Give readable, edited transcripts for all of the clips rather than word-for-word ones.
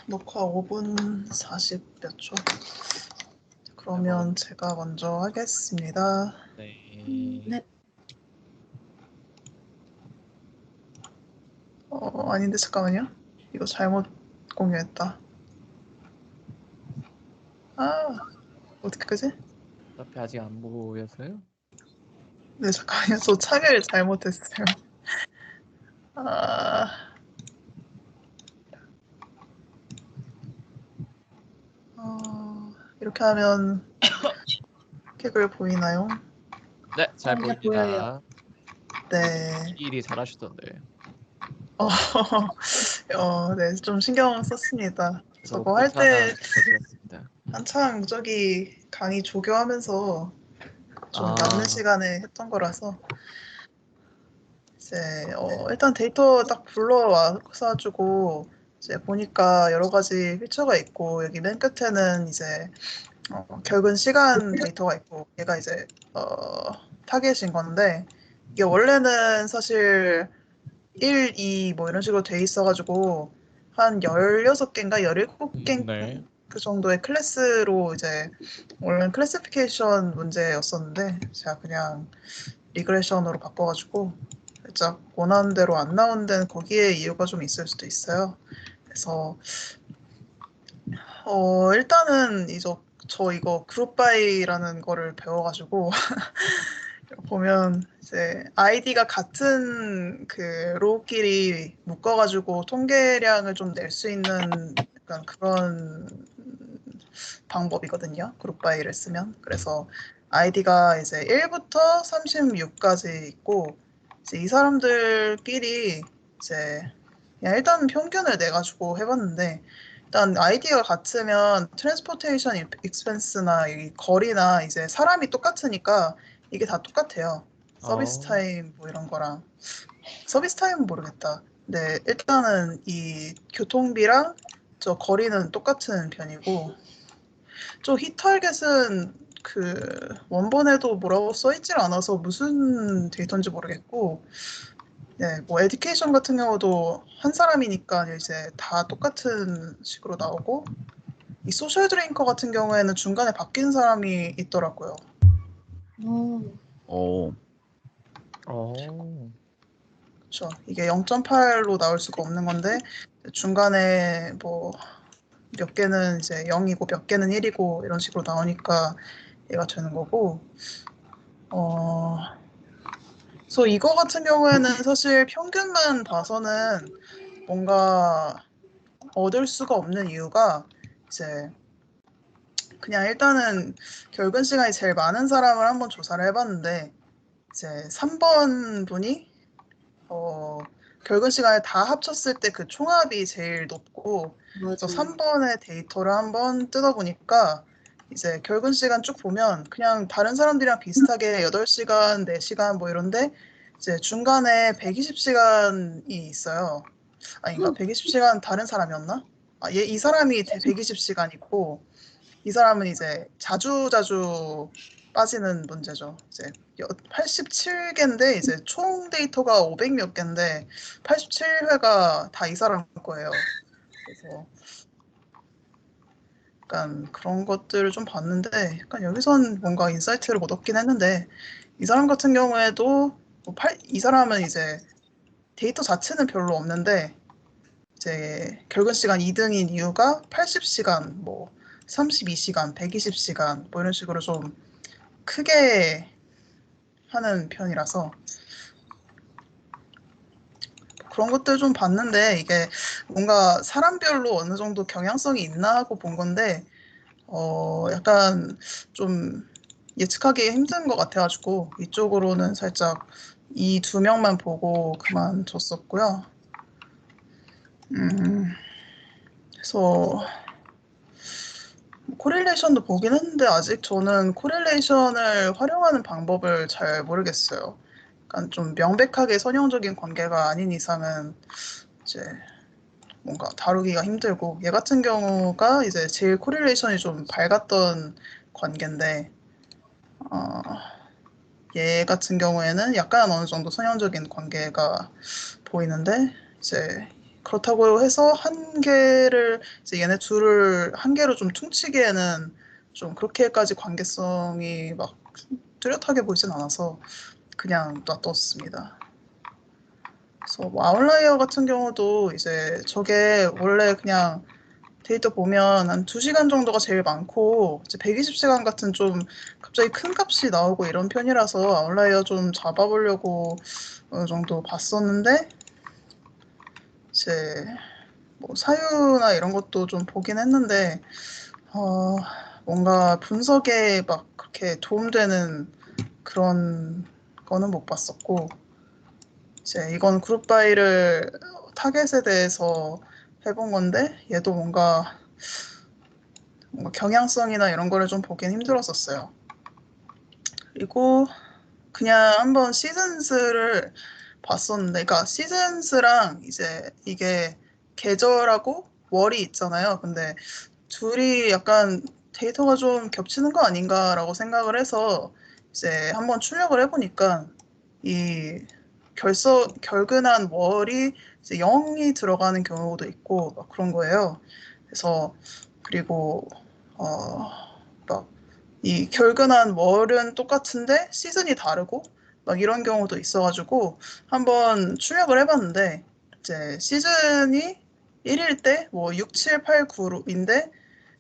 녹화 5분 40 몇 초. 그러면 뭐, 제가 먼저 하겠습니다. 네. 네. 아닌데 잠깐만요. 이거 잘못 공유했다. 어떻게 그지? 어차피 아직 안 보여서요. 네, 잠깐만요. 저 참여를 잘못했어요. 이렇게 하면 객을 보이나요? 네, 잘 네, 보입니다. 보여요. 네. 일이 잘하시던데. 네, 좀 신경 썼습니다. 저도 저거 할 포스 하나 때 적어드렸습니다. 한창 저기 강의 조교하면서 좀 남는 시간에 했던 거라서 이제 일단 데이터 딱 불러와가지고 이제 보니까 여러 가지 필터가 있고 여기 맨 끝에는 이제 결근 시간 데이터가 있고 얘가 이제 타겟인 건데 이게 원래는 사실 1, 2 뭐 이런 식으로 돼 있어가지고 한 16개인가 17개 네. 그 정도의 클래스로 이제 원래는 클래시피케이션 문제였었는데 제가 그냥 리그레션으로 바꿔가지고 살짝 원하는 대로 안 나온 데는 거기에 이유가 좀 있을 수도 있어요. 그래서 일단은 저 이거 그룹바이라는 거를 배워가지고 보면 이제 아이디가 같은 그 로우끼리 묶어가지고 통계량을 좀 낼 수 있는 약간 그런 방법이거든요. 그룹바이를 쓰면. 그래서 아이디가 이제 1부터 36까지 있고 이제 이 사람들끼리 이제 그냥 일단 평균을 내가지고 해봤는데 일단 아이디가 같으면 트랜스포테이션 익스펜스나 이 거리나 이제 사람이 똑같으니까 이게 다 똑같아요. 서비스 타임 뭐 이런 거랑 서비스 타임은 모르겠다. 근데 일단은 이 교통비랑 저 거리는 똑같은 편이고 저 히터알겟은 그 원본에도 뭐라고 써있질 않아서 무슨 데이터인지 모르겠고 네, 뭐 에듀케이션 같은 경우도 한 사람이니까 이제 다 똑같은 식으로 나오고 이 소셜 드링커 같은 경우에는 중간에 바뀐 사람이 있더라고요. 그렇죠. 이게 0.8로 나올 수가 없는 건데 중간에 뭐 몇 개는 이제 0이고 몇 개는 1이고 이런 식으로 나오니까 얘가 되는 거고 그래서 이거 같은 경우에는 사실 평균만 봐서는 뭔가 얻을 수가 없는 이유가 이제 그냥 일단은 결근 시간이 제일 많은 사람을 한번 조사를 해봤는데 이제 3번 분이 결근 시간을 다 합쳤을 때 그 총합이 제일 높고 그래서 3번의 데이터를 한번 뜯어보니까 이제 결근 시간 쭉 보면 그냥 다른 사람들이랑 비슷하게 8시간, 4시간 뭐 이런데 이제 중간에 120시간이 있어요. 아닌가? 120시간 다른 사람이었나? 이 사람이 120시간이고 이 사람은 이제 자주 빠지는 문제죠. 이제 87개인데 이제 총 데이터가 500 몇 개인데 87회가 다 이 사람 거예요. 그래서 약간 그런 것들을 좀 봤는데 약간 여기선 뭔가 인사이트를 못 얻긴 했는데 이 사람 같은 경우에도 이 사람은 이제 데이터 자체는 별로 없는데 이제 결근 시간 2등인 이유가 80시간, 뭐 32시간, 120시간 뭐 이런 식으로 좀 크게 하는 편이라서 그런 것들 좀 봤는데 이게 뭔가 사람별로 어느 정도 경향성이 있나 하고 본 건데 약간 좀 예측하기 힘든 것 같아가지고 이쪽으로는 살짝 이 2명만 보고 그만뒀었고요. 그래서 코릴레이션도 보긴 했는데 아직 저는 코릴레이션을 활용하는 방법을 잘 모르겠어요. 약간 좀 명백하게 선형적인 관계가 아닌 이상은 이제 뭔가 다루기가 힘들고 얘 같은 경우가 이제 제일 코릴레이션이 좀 밝았던 관계인데 얘 같은 경우에는 약간 어느 정도 선형적인 관계가 보이는데 이제 그렇다고 해서 한 개를 이제 얘네 둘을 한 개로 좀 퉁치기에는 좀 그렇게까지 관계성이 막 뚜렷하게 보이진 않아서 그냥 놔뒀습니다. 그래서 뭐 아웃라이어 같은 경우도 이제 저게 원래 그냥 데이터 보면 한 2시간 정도가 제일 많고 이제 120시간 같은 좀 갑자기 큰 값이 나오고 이런 편이라서 아웃라이어 좀 잡아보려고 어느 정도 봤었는데 이제 뭐 사유나 이런 것도 좀 보긴 했는데 어, 뭔가 분석에 막 그렇게 도움되는 그런 거는 못 봤었고 이제 이건 그룹 바이를 타겟에 대해서 해본 건데 얘도 뭔가 경향성이나 이런 거를 좀 보긴 힘들었었어요. 그리고 그냥 한번 시즌스를 봤었는데, 그러니까 시즌스랑 이제 이게 계절하고 월이 있잖아요. 근데 둘이 약간 데이터가 좀 겹치는 거 아닌가라고 생각을 해서 이제 한번 출력을 해보니까 이 결근한 월이 이제 0이 들어가는 경우도 있고 막 그런 거예요. 그래서 그리고 막 이 결근한 월은 똑같은데 시즌이 다르고 막 이런 경우도 있어가지고 한번 출력을 해봤는데 이제 시즌이 1일 때 뭐 6, 7, 8, 9인데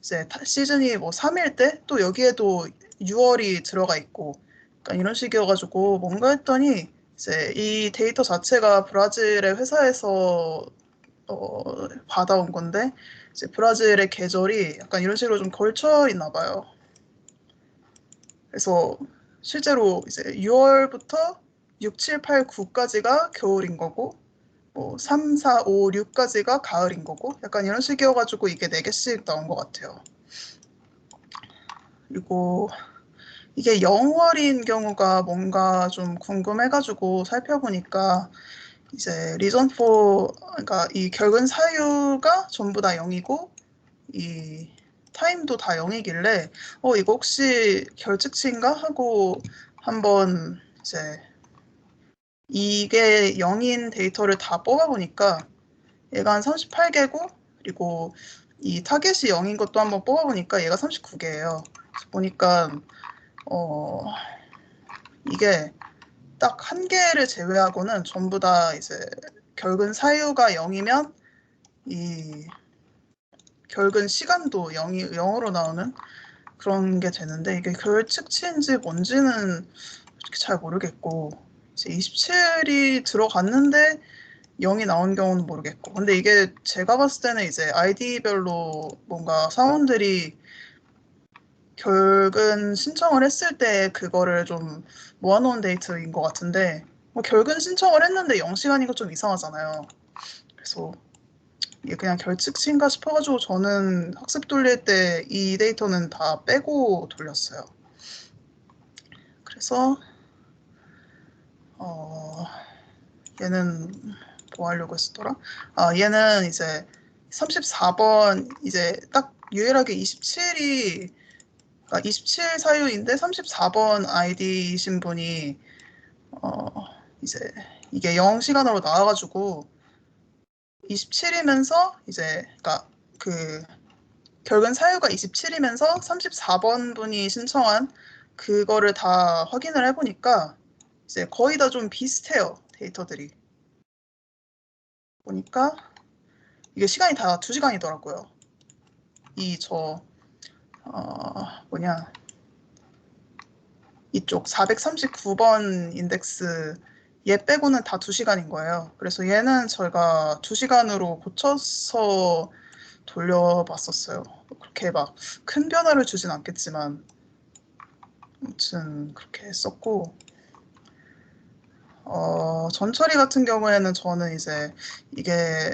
이제 시즌이 뭐 3일 때 또 여기에도 6월이 들어가 있고 그러니까 이런 식이어가지고 뭔가 했더니 이제 이 데이터 자체가 브라질의 회사에서 받아온 건데 이제 브라질의 계절이 약간 이런 식으로 좀 걸쳐 있나 봐요. 그래서 실제로 이제 6월부터 6, 7, 8, 9까지가 겨울인 거고 뭐 3, 4, 5, 6까지가 가을인 거고 약간 이런 식이어가지고 이게 4개씩 나온 것 같아요. 그리고 이게 0월인 경우가 뭔가 좀 궁금해가지고 살펴보니까 이제 리전 4, 그러니까 이 결근 사유가 전부 다 0이고 이 타임도 다 0이길래 이거 혹시 결측치인가 하고 한번 이제 이게 0인 데이터를 다 뽑아보니까 얘가 한 38개고 그리고 이 타겟이 0인 것도 한번 뽑아보니까 얘가 39개예요. 보니까 이게 딱 한 개를 제외하고는 전부 다 이제 결근 사유가 0이면 이 결근 시간도 0으로 나오는 그런 게 되는데 이게 결측치인지 뭔지는 솔직히 잘 모르겠고 이제 27이 들어갔는데 0이 나온 경우는 모르겠고 근데 이게 제가 봤을 때는 이제 아이디별로 뭔가 사원들이 결근 신청을 했을 때 그거를 좀 모아놓은 데이터인 것 같은데 뭐 결근 신청을 했는데 0시간인 거 좀 이상하잖아요. 그래서 이게 그냥 결측치인가 싶어가지고 저는 학습 돌릴 때 이 데이터는 다 빼고 돌렸어요. 그래서 얘는 뭐 하려고 했었더라? 얘는 이제 34번 이제 딱 유일하게 27이 27 사유인데 34번 아이디이신 분이 이제 이게 0시간으로 나와가지고 27이면서 이제 그러니까 그 결근 사유가 27이면서 34번 분이 신청한 그거를 다 확인을 해보니까 이제 거의 다 좀 비슷해요. 데이터들이. 보니까 이게 시간이 다 2시간이더라고요. 뭐냐 이쪽 439번 인덱스 얘 빼고는 다 2시간인 거예요. 그래서 얘는 저희가 2시간으로 고쳐서 돌려봤었어요. 그렇게 막 큰 변화를 주진 않겠지만 아무튼 그렇게 했었고 전처리 같은 경우에는 저는 이제 이게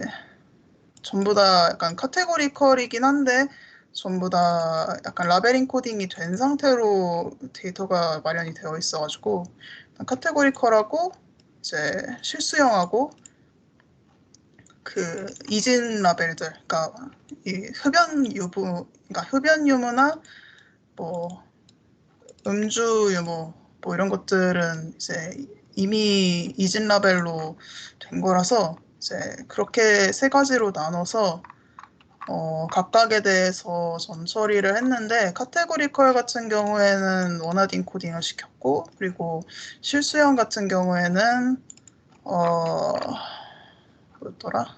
전부 다 약간 카테고리컬이긴 한데 전부 다 약간 라벨링 코딩이 된 상태로 데이터가 마련이 되어 있어가지고 카테고리컬하고 이제 실수형하고 그 이진 라벨들, 그러니까 이 흡연 유무, 그러니까 흡연 유무나 뭐 음주 유무 뭐 이런 것들은 이제 이미 이진 라벨로 된 거라서 이제 그렇게 세 가지로 나눠서 각각에 대해서 전 처리를 했는데 카테고리컬 같은 경우에는 원하드 인코딩을 시켰고 그리고 실수형 같은 경우에는 뭐였더라?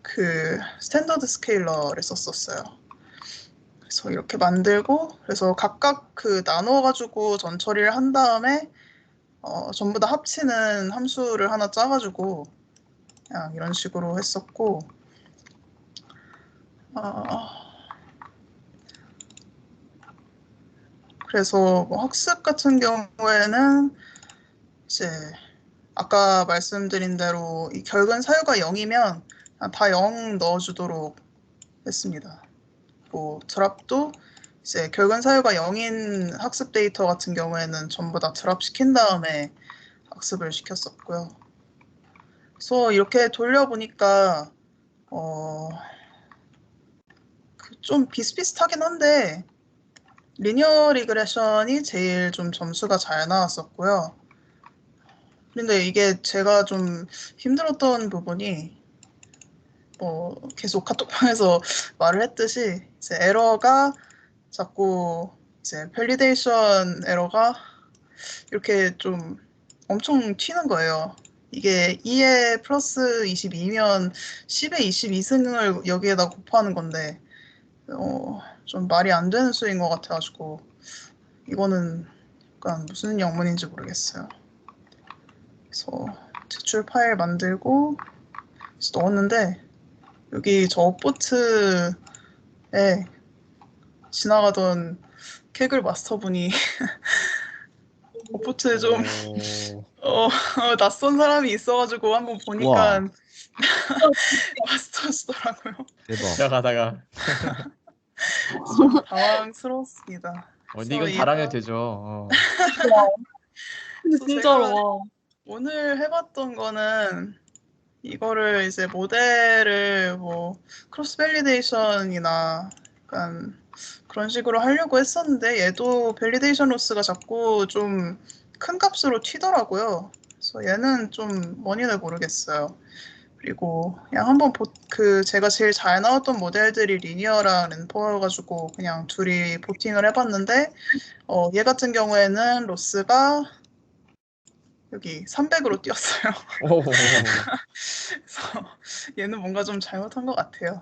그 스탠더드 스케일러를 썼었어요. 그래서 이렇게 만들고 그래서 각각 그 나눠가지고 전 처리를 한 다음에 전부 다 합치는 함수를 하나 짜가지고 그냥 이런 식으로 했었고 그래서 뭐 학습 같은 경우에는 이제 아까 말씀드린 대로 이 결근 사유가 0이면 다 0 넣어주도록 했습니다. 뭐 드랍도 이제 결근 사유가 0인 학습 데이터 같은 경우에는 전부 다 드랍 시킨 다음에 학습을 시켰었고요. 그래서 이렇게 돌려보니까 좀 비슷비슷하긴 한데 리니어 리그레션이 제일 좀 점수가 잘 나왔었고요. 근데 이게 제가 좀 힘들었던 부분이 계속 카톡방에서 말을 했듯이 이제 에러가 자꾸 이제 밸리데이션 에러가 이렇게 좀 엄청 튀는 거예요. 이게 2에 플러스 22면 10에 22승을 여기에다 곱하는 건데 좀 말이 안 되는 수인 것 같아가지고 이거는 약간 무슨 영문인지 모르겠어요. 그래서 제출 파일 만들고 넣었는데 여기 저 업보트에 지나가던 캐글 마스터분이 업보트 좀 낯선 사람이 있어가지고 한번 보니까 와. 마스터시더라고요. 대박. 지나가다가 좀 당황스러웠습니다. 근데 그래서 이건 자랑해도 되죠. 근데 그래서 진짜로 제가 와. 오늘 해봤던 거는 이거를 이제 모델을 뭐 크로스 밸리데이션이나 약간 그런 식으로 하려고 했었는데 얘도 밸리데이션 로스가 자꾸 좀 큰 값으로 튀더라고요. 그래서 얘는 좀 원인을 모르겠어요. 그리고 그냥 한번 제가 제일 잘 나왔던 모델들이 리니어랑 랜퍼여가지고 그냥 둘이 보팅을 해봤는데 얘 같은 경우에는 로스가 여기 300으로 뛰었어요. 오. 그래서 얘는 뭔가 좀 잘못한 것 같아요.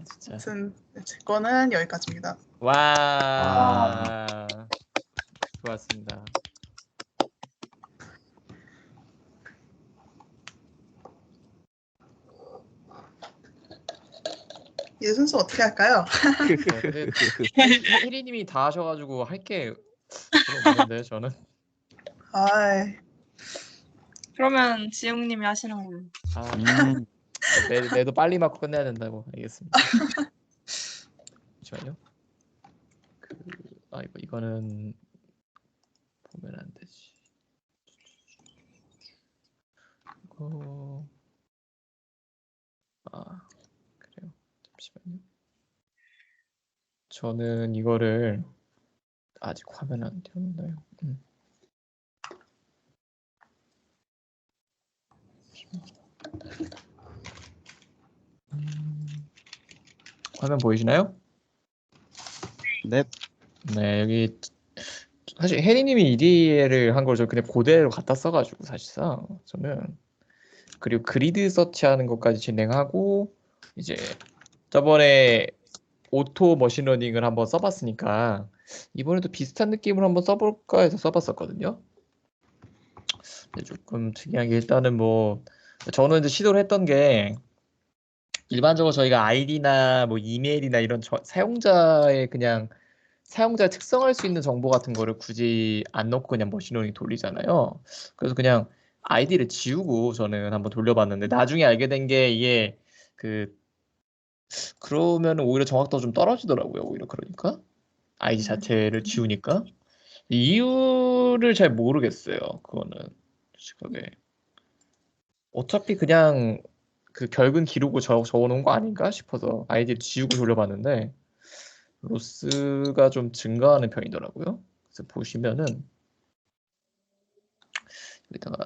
진짜. 아무튼 제 거는 여기까지입니다. 와. 좋았습니다. 이 순서 어떻게 할까요? 근데 혜리님이 다 하셔가지고 할 게 별로 없는데 저는. 그러면 지영님이 하시는 걸로. 내도 빨리 맞고 끝내야 된다고. 알겠습니다. 잠시만요. 이거는 보면 안 되지. 이거 그래요. 잠시만요. 저는 이거를 아직 화면 안 띄웠나요? 화면 보이시나요? 네. 네, 여기 사실 혜리님이 EDA를 한 걸 저 그냥 그대로 갖다 써가지고 사실상 저는 그리고 그리드 서치하는 것까지 진행하고 이제 저번에 오토 머신러닝을 한번 써봤으니까 이번에도 비슷한 느낌으로 한번 써볼까 해서 써봤었거든요. 근데 조금 특이한 게 일단은 뭐 저는 이제 시도를 했던 게 일반적으로 저희가 아이디나 뭐 이메일이나 이런 사용자의 그냥 사용자의 특성할 수 있는 정보 같은 거를 굳이 안 넣고 그냥 머신러닝 돌리잖아요. 그래서 그냥 아이디를 지우고 저는 한번 돌려봤는데 나중에 알게 된 게 이게 그러면 오히려 정확도가 좀 떨어지더라고요. 오히려 그러니까 아이디 자체를 지우니까 이유를 잘 모르겠어요. 그거는 솔직하게 어차피 그냥 그 결근 기록을 적어놓은 거 아닌가 싶어서 아이디를 지우고 돌려봤는데 로스가 좀 증가하는 편이더라고요. 그래서 보시면은 여기다가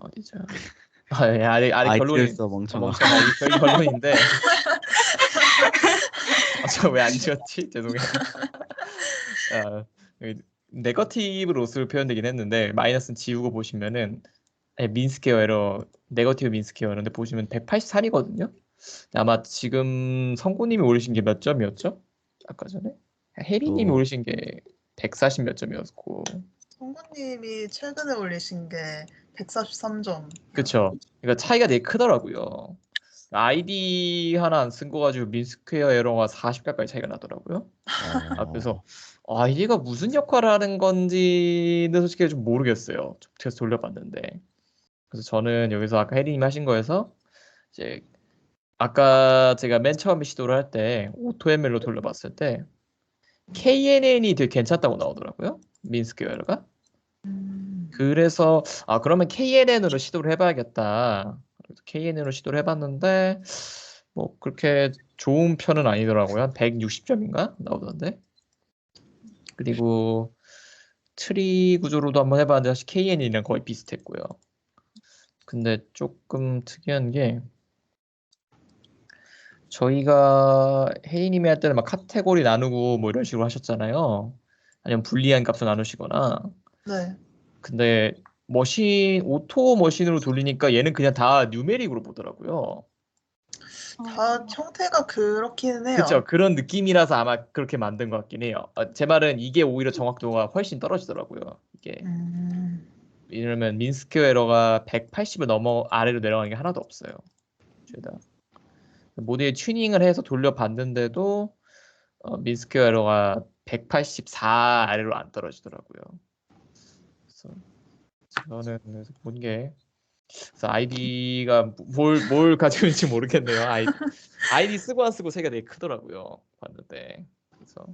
어디죠? 예, 아래 IT를 결론이 써 멍청아. 멍청아. 이게 저희 결론인데 저 왜 안 지웠지? 죄송해요. 아, 네거티브로 옷을 표현되긴 했는데 마이너스는 지우고 보시면은 민스퀘어 에러 네거티브 민스퀘어 에러인데 보시면 183이거든요. 아마 지금 성구님이 올리신 게 몇 점이었죠? 아까 전에 혜리님이 또 올리신 게 140 몇 점이었고, 성구님이 최근에 올리신 게 143점. 그쵸? 그러니까 차이가 되게 크더라고요. 아이디 하나 안 쓴 거 가지고 민스퀘어 에러가 40 가까이 차이가 나더라고요. 그래서 아이디가 무슨 역할을 하는 건지는 솔직히 좀 모르겠어요. 제가 돌려봤는데. 그래서 저는 여기서 아까 혜리님 하신 거에서 이제 아까 제가 맨 처음에 시도를 할 때 오토ML로 돌려봤을 때 KNN이 되게 괜찮다고 나오더라고요. 민스퀘어가. 그래서 그러면 KNN으로 시도를 해봐야겠다. 그래서 KNN으로 시도를 해봤는데 뭐 그렇게 좋은 편은 아니더라고요. 한 160점인가 나오던데. 그리고 트리 구조로도 한번 해봤는데 사실 KNN이랑 거의 비슷했고요. 근데 조금 특이한 게 저희가 혜이님이 할 때는 막 카테고리 나누고 뭐 이런 식으로 하셨잖아요. 아니면 불리한 값을 나누시거나. 네. 근데 오토 머신으로 돌리니까 얘는 그냥 다 뉴메릭으로 보더라고요. 다 형태가 그렇기는 해요. 그쵸? 그런 느낌이라서 아마 그렇게 만든 것 같긴 해요. 제 말은 이게 오히려 정확도가 훨씬 떨어지더라고요. 이게. 왜냐면 민스퀘어 에러가 180을 넘어 아래로 내려가는 게 하나도 없어요. 죄다. 모델 튜닝을 해서 돌려봤는데도 민스퀘어 에러가 184 아래로 안 떨어지더라고요. 그래서 저는 그래서 본 게 그래서 아이디가 뭘 가지고 있는지 모르겠네요. 아이디 쓰고 안 쓰고 차이가 되게 크더라고요. 봤는데. 그래서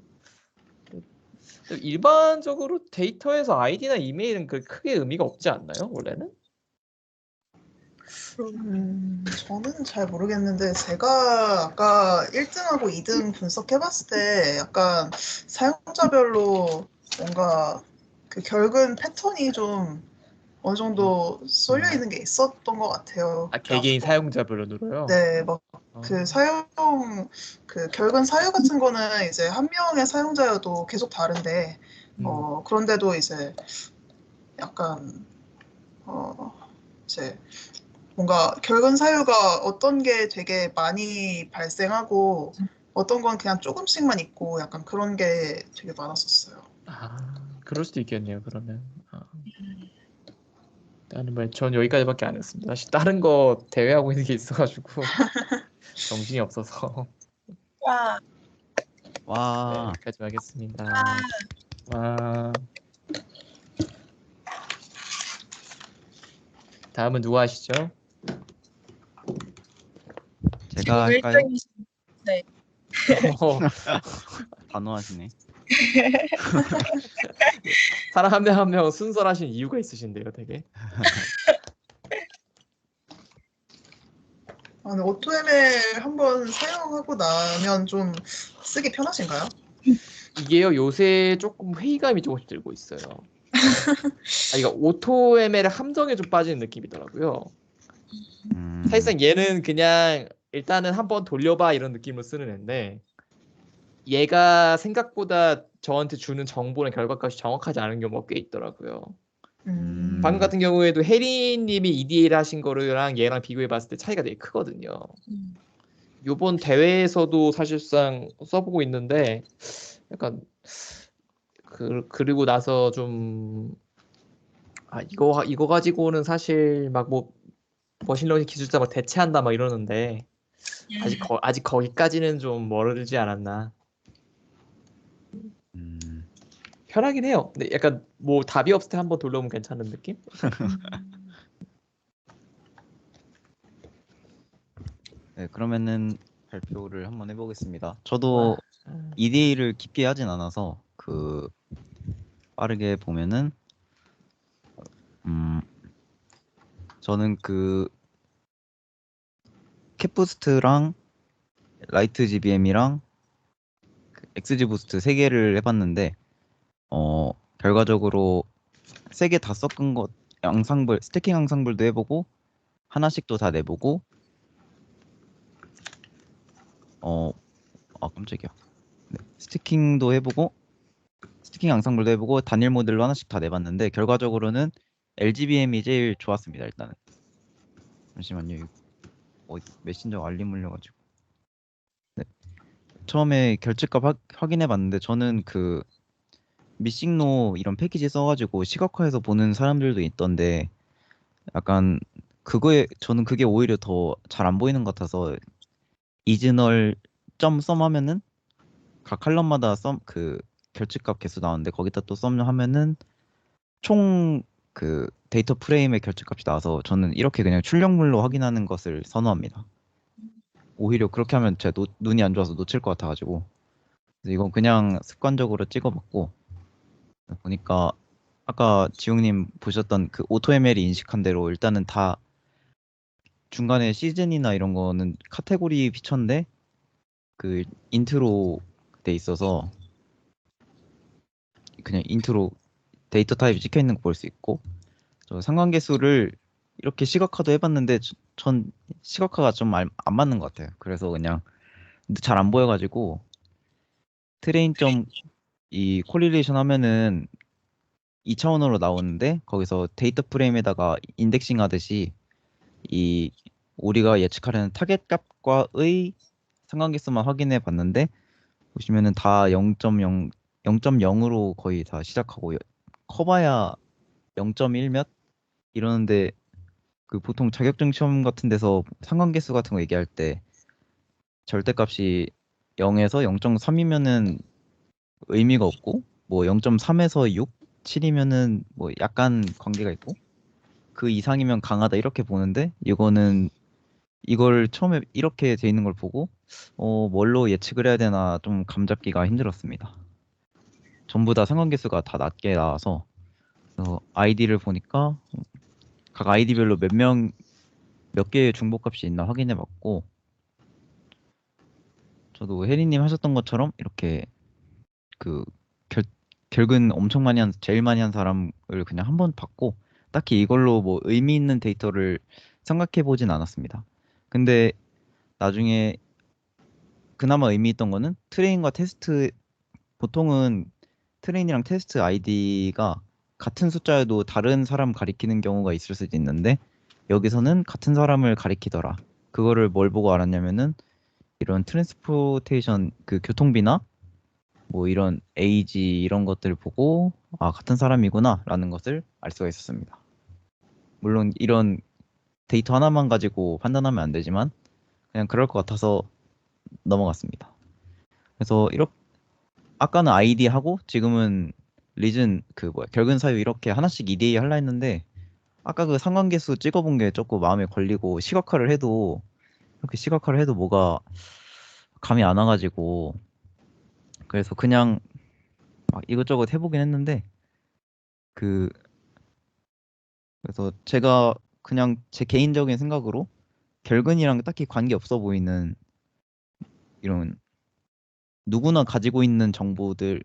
일반적으로 데이터에서 아이디나 이메일은 그 크게 의미가 없지 않나요? 원래는? 저는 잘 모르겠는데 제가 아까 1등하고 2등 분석해봤을 때 약간 사용자별로 뭔가 그 결근 패턴이 좀 어느 정도 쏠려 있는 게 있었던 것 같아요. 개개인 그래가지고 사용자별로 늘어요? 네, 막 어. 그 결근 사유 같은 거는 이제 한 명의 사용자여도 계속 다른데 그런데도 이제 약간 이제 뭔가 결근 사유가 어떤 게 되게 많이 발생하고 어떤 건 그냥 조금씩만 있고 약간 그런 게 되게 많았었어요. 그럴 수도 있겠네요. 그러면. 전 여기까지밖에 안 했습니다. 사실 다른 거 대회하고 있는 게 있어가지고 정신이 없어서. 와, 와, 네, 여기까지 하겠습니다. 와. 다음은 누가 하시죠? 제가 할까요? 1등이신. 네. 단호하시네. 사람 한 명 한 명 순설하신 이유가 있으신데요, 되게. 근데 오토ML 한번 사용하고 나면 좀 쓰기 편하신가요? 이게요, 요새 조금 회의감이 조금씩 들고 있어요. 이거 오토ML의 함정에 좀 빠지는 느낌이더라고요. 사실상 얘는 그냥 일단은 한번 돌려봐 이런 느낌으로 쓰는 애인데 얘가 생각보다 저한테 주는 정보나 결과값이 정확하지 않은 경우가 꽤 있더라고요. 방금 같은 경우에도 혜리님이 EDA를 하신 거랑 얘랑 비교해봤을 때 차이가 되게 크거든요. 요번 대회에서도 사실상 써보고 있는데 약간 그리고 나서 좀 이거 가지고는 사실 막 뭐 머신러닝 기술자 막 대체한다 막 이러는데 아직 거기까지는 좀 멀어지지 않았나. 편하긴 해요. 근데 약간 뭐 답이 없을 때 한번 돌려보면 괜찮은 느낌? 네, 그러면은 발표를 한번 해보겠습니다. 저도 EDA를 깊게 하진 않아서 빠르게 보면은 저는 캡부스트랑 라이트 GBM이랑 XG 부스트 3개를 해봤는데 결과적으로 3개 다 섞은 것 스태킹 앙상블도 해보고 하나씩도 다 내보고 깜짝이야. 네, 스티킹도 해보고 스티킹 앙상블도 해보고 단일 모델로 하나씩 다 내봤는데 결과적으로는 LGBM이 제일 좋았습니다. 일단은 잠시만요. 이거 메신저 알림 울려가지고 네. 처음에 결제값 확인해봤는데 저는 그 미싱노 이런 패키지 써가지고 시각화해서 보는 사람들도 있던데 약간 저는 그게 오히려 더 잘 안 보이는 것 같아서 이즈널 점 썸 하면은 각 칼럼마다 그 결제값 개수 나오는데 거기다 또 썸 하면은 총 그 데이터 프레임의 결제값이 나와서 저는 이렇게 그냥 출력물로 확인하는 것을 선호합니다. 오히려 그렇게 하면 제 눈이 안 좋아서 놓칠 것 같아가지고 그래서 이건 그냥 습관적으로 찍어봤고 보니까 아까 지웅님 보셨던 그 오토ML이 인식한 대로 일단은 다 중간에 시즌이나 이런 거는 카테고리 피처인데 그 인트로 돼 있어서 그냥 인트로 데이터 타입이 찍혀 있는 거 볼 수 있고 저 상관계수를 이렇게 시각화도 해봤는데 전 시각화가 좀 안 맞는 것 같아요. 그래서 그냥 잘 안 보여가지고 트레인 점 이 콜리레이션 하면은 2차원으로 나오는데 거기서 데이터 프레임에다가 인덱싱 하듯이 이 우리가 예측하려는 타겟 값과의 상관계수만 확인해 봤는데 보시면은 다 0.0, 0.0으로 거의 다 시작하고 커봐야 0.1 몇 이러는데 그 보통 자격증 시험 같은 데서 상관계수 같은 거 얘기할 때 절대값이 0에서 0.3이면은 의미가 없고 뭐 0.3에서 6, 7이면은 뭐 약간 관계가 있고 그 이상이면 강하다 이렇게 보는데 이걸 처음에 이렇게 돼 있는 걸 보고 뭘로 예측을 해야 되나 좀 감잡기가 힘들었습니다. 전부 다 상관계수가 다 낮게 나와서 아이디를 보니까 각 아이디별로 몇 개의 중복값이 있나 확인해 봤고 저도 혜리님 하셨던 것처럼 이렇게 그 결근 엄청 제일 많이 한 사람을 그냥 한번 봤고 딱히 이걸로 뭐 의미 있는 데이터를 생각해 보진 않았습니다. 근데 나중에 그나마 의미 있던 거는 트레인과 테스트 보통은 트레인이랑 테스트 아이디가 같은 숫자여도 다른 사람 가리키는 경우가 있을 수도 있는데 여기서는 같은 사람을 가리키더라. 그거를 뭘 보고 알았냐면은 이런 트랜스포테이션 그 교통비나 뭐 이런 에이지 이런 것들을 보고 같은 사람이구나 라는 것을 알 수가 있었습니다. 물론 이런 데이터 하나만 가지고 판단하면 안 되지만 그냥 그럴 것 같아서 넘어갔습니다. 그래서 아까는 아이디 하고 지금은 리즌 결근 사유 이렇게 하나씩 EDA 하려 했는데 아까 그 상관계수 찍어본 게 조금 마음에 걸리고 이렇게 시각화를 해도 뭐가 감이 안 와가지고 그래서 그냥 막 이것저것 해보긴 했는데 그래서 제가 그냥 제 개인적인 생각으로 결근이랑 딱히 관계 없어 보이는 이런 누구나 가지고 있는 정보들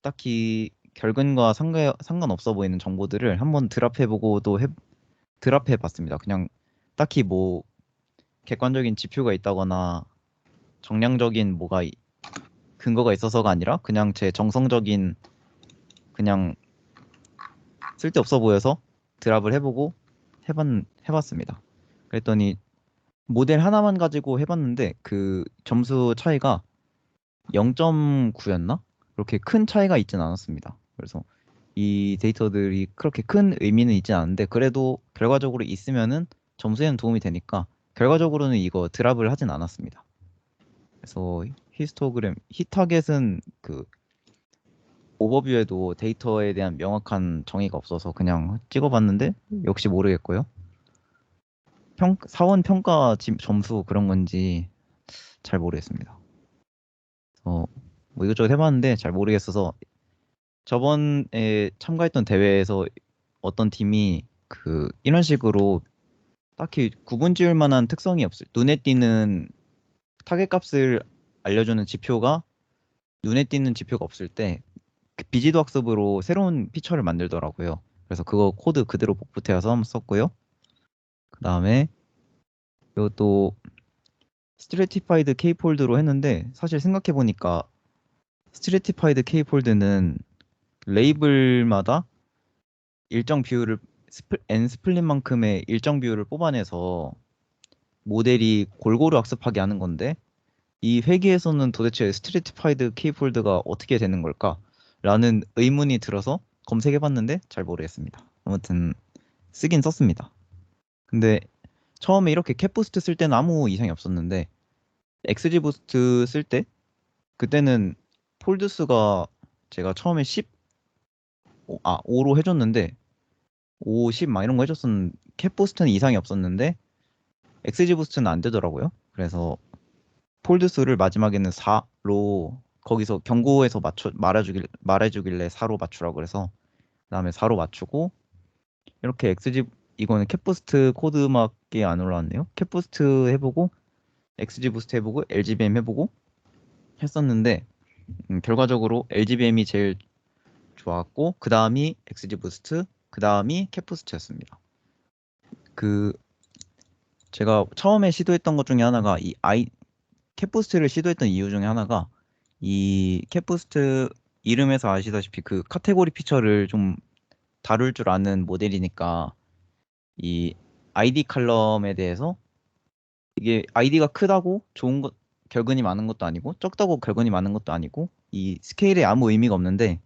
딱히 결근과 상관없어 보이는 정보들을 한번 드랍해 봤습니다. 그냥 딱히 뭐 객관적인 지표가 있다거나 정량적인 근거가 있어서가 아니라 그냥 제 정성적인 그냥 쓸데없어 보여서 드랍을 해보고 해봤습니다. 그랬더니 모델 하나만 가지고 해봤는데 그 점수 차이가 0.9였나? 그렇게 큰 차이가 있진 않았습니다. 그래서 이 데이터들이 그렇게 큰 의미는 있진 않은데 그래도 결과적으로 있으면은 점수에는 도움이 되니까 결과적으로는 이거 드랍을 하진 않았습니다. 그래서 히타겟은 그 오버뷰에도 데이터에 대한 명확한 정의가 없어서 그냥 찍어봤는데 역시 모르겠고요. 사원 평가 점수 그런 건지 잘 모르겠습니다. 뭐 이것저것 해봤는데 잘 모르겠어서 저번에 참가했던 대회에서 어떤 팀이 이런 식으로 딱히 구분 지을 만한 특성이 눈에 띄는 타겟 값을 알려주는 지표가 눈에 띄는 지표가 없을 때 비지도 학습으로 새로운 피처를 만들더라고요. 그래서 그거 코드 그대로 복붙해서 한번 썼고요. 그다음에 이것도 스트래티파이드 K폴드로 했는데 사실 생각해 보니까 스트래티파이드 K폴드는 레이블마다 일정 비율을 N 스플릿만큼의 일정 비율을 뽑아내서 모델이 골고루 학습하게 하는 건데 이 회기에서는 도대체 스트래티파이드 K폴드가 어떻게 되는 걸까? 라는 의문이 들어서 검색해봤는데 잘 모르겠습니다. 아무튼 쓰긴 썼습니다. 근데 처음에 이렇게 캡부스트 쓸 때는 아무 이상이 없었는데 XG 부스트 쓸 때 그때는 폴드 수가 제가 처음에 5로 해줬는데 5, 10 막 이런 거 해줬었는데 캡부스트는 이상이 없었는데 XG 부스트는 안 되더라고요. 그래서 폴드 수를 마지막에는 4로 거기서 경고에서 말해주길래 4로 맞추라고 그래서 그다음에 4로 맞추고 이렇게 XG 이거는 캡부스트 코드밖에 안 올라왔네요. 캡부스트 해보고 XG 부스트 해보고 LGBM 해보고 했었는데 결과적으로 LGBM이 제일 좋았고 그 다음이 XG 부스트 그 다음이 캡부스트였습니다. 그 제가 처음에 시도했던 것 중에 하나가 캡부스트를 시도했던 이유 중에 하나가 이 캡부스트 이름에서 아시다시피 그 카테고리 피처를 좀 다룰 줄 아는 모델이니까 이 ID 칼럼에 대해서 이게 아이디가 크다고 좋은 것 결근이 많은 것도 아니고 적다고 결근이 많은 것도 아니고 이 스케일에 아무 의미가 없는데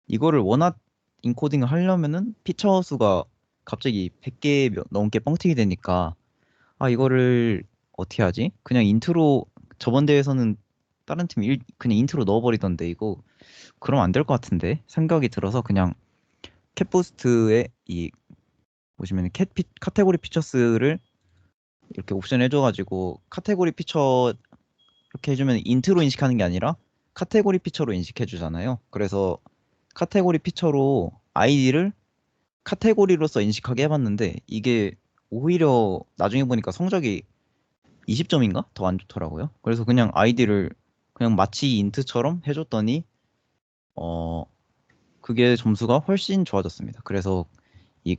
이거를 원핫 인코딩을 하려면은 피처 수가 갑자기 100개 넘게 뻥튀기 되니까 이거를 어떻게 하지? 그냥 인트로 저번 대회에서는 다른 팀이 그냥 인트로 넣어버리던데 이거 그럼 안 될 것 같은데 생각이 들어서 그냥 캡부스트에 이 보시면 카테고리 피처스를 이렇게 옵션 해줘가지고 카테고리 피처 이렇게 해주면 인트로 인식하는 게 아니라 카테고리 피처로 인식해주잖아요. 그래서 카테고리 피처로 아이디를 카테고리로서 인식하게 해봤는데 이게 오히려 나중에 보니까 성적이 20점인가? 더 안 좋더라고요. 그래서 그냥 아이디를 그냥 마치 인트처럼 해줬더니 그게 점수가 훨씬 좋아졌습니다. 그래서 이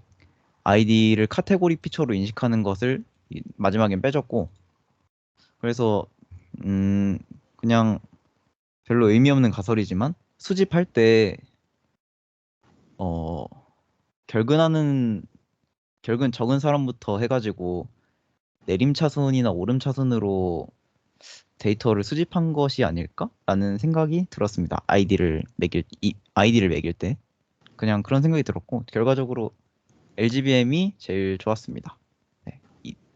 아이디를 카테고리 피처로 인식하는 것을 마지막엔 빼줬고 그래서 그냥 별로 의미 없는 가설이지만 수집할 때 결근 적은 사람부터 해가지고 내림 차순이나 오름 차순으로 데이터를 수집한 것이 아닐까라는 생각이 들었습니다. 아이디를 매길 때 그냥 그런 생각이 들었고 결과적으로 LGBM이 제일 좋았습니다. 네,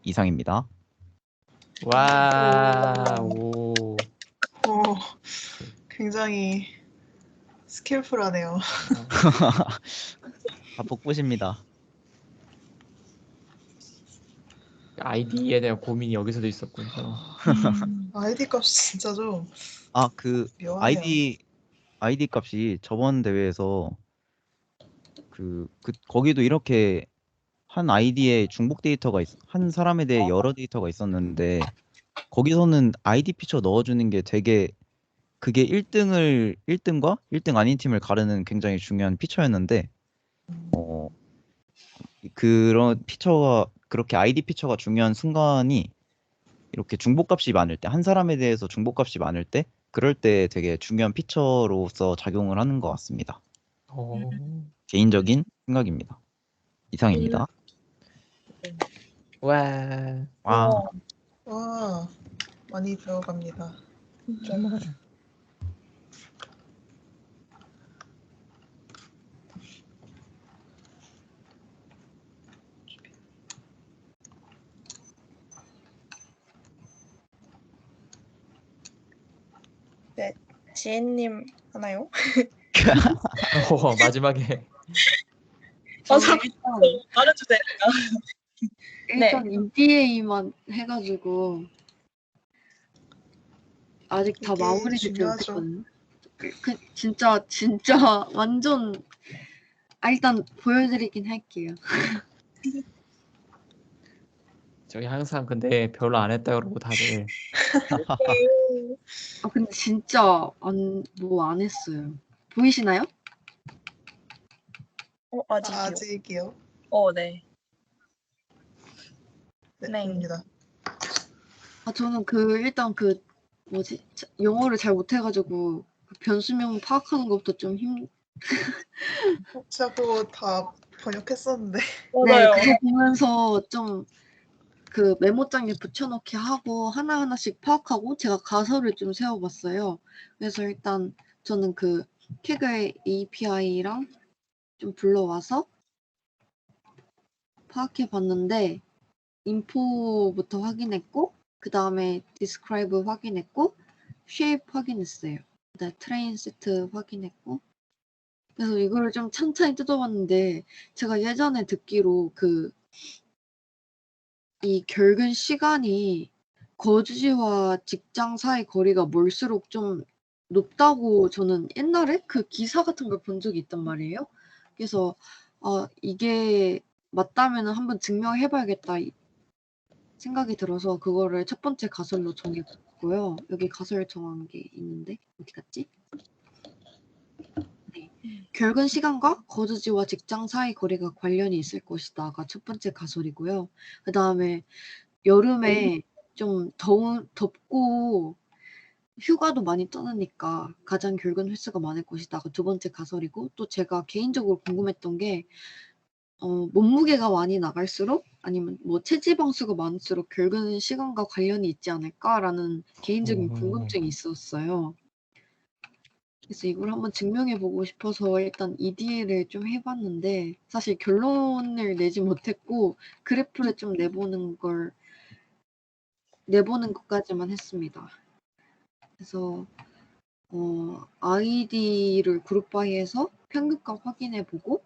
이상입니다. 와, 오. 굉장히 스킬풀하네요. 다 복붙입니다. 아이디에 대한 고민이 여기서도 있었군요. 아이디 값이 진짜 좀 그 묘하네요. 아이디 값이 저번 대회에서 거기도 이렇게 한 아이디에 중복 데이터가 한 사람에 대해 여러 데이터가 있었는데 거기서는 아이디 피처 넣어주는 게 되게 그게 1등과 1등 아닌 팀을 가르는 굉장히 중요한 피처였는데 그런 피처가 그렇게 아이디 피처가 중요한 순간이 이렇게 중복값이 많을 때 한 사람에 대해서 중복값이 많을 때 그럴 때 되게 중요한 피처로서 작용을 하는 것 같습니다. 개인적인 생각입니다. 이상입니다. 와, 와. 와, 많이 배워갑니다. 네, 지혜님 하나요? 마지막에 맞아. 일단 말해주세요. 일단 EDA만 해가지고 아직 다 이게 마무리되지 중요하죠. 못했거든요. 진짜 완전 일단 보여드리긴 할게요. 저희 항상 근데 별로 안 했다 그러고 다들 근데 진짜 안 했어요. 보이시나요? 아직이요. 아직이요. 네. 네, 네. 입니다. 저는 일단 뭐지? 영어를 잘 못해가지고 그 변수명 파악하는 것부터 좀 제가 그거 다 번역했었는데. 네, 맞아요. 그거 보면서 좀 그 메모장에 붙여넣기 하고 하나하나씩 파악하고 제가 가설을 좀 세워봤어요. 그래서 일단 저는 그 Kaggle API랑 좀 불러와서 파악해봤는데 info부터 확인했고 그 다음에 describe 확인했고 shape 확인했어요. 그다음에 train set 확인했고 그래서 이거를 좀 천천히 뜯어봤는데 제가 예전에 듣기로 이 결근 시간이 거주지와 직장 사이 거리가 멀수록 좀 높다고 저는 옛날에 그 기사 같은 걸 본 적이 있단 말이에요. 그래서 이게 맞다면 한번 증명해봐야겠다 생각이 들어서 그거를 첫 번째 가설로 정했고요. 여기 가설 정한 게 있는데 어디 갔지? 네. 결근 시간과 거주지와 직장 사이 거리가 관련이 있을 것이다가 첫 번째 가설이고요. 그 다음에 여름에 좀 덥고 휴가도 많이 떠나니까 가장 결근 횟수가 많을 것이다가 두 번째 가설이고 또 제가 개인적으로 궁금했던 게 몸무게가 많이 나갈수록 아니면 뭐 체지방수가 많을수록 결근 시간과 관련이 있지 않을까라는 개인적인 궁금증이 있었어요. 그래서 이걸 한번 증명해보고 싶어서 일단 EDA를 좀 해봤는데 사실 결론을 내지 못했고 그래프를 좀 내보는 것까지만 했습니다. 그래서 ID를 그룹 바이해서 평균값 확인해보고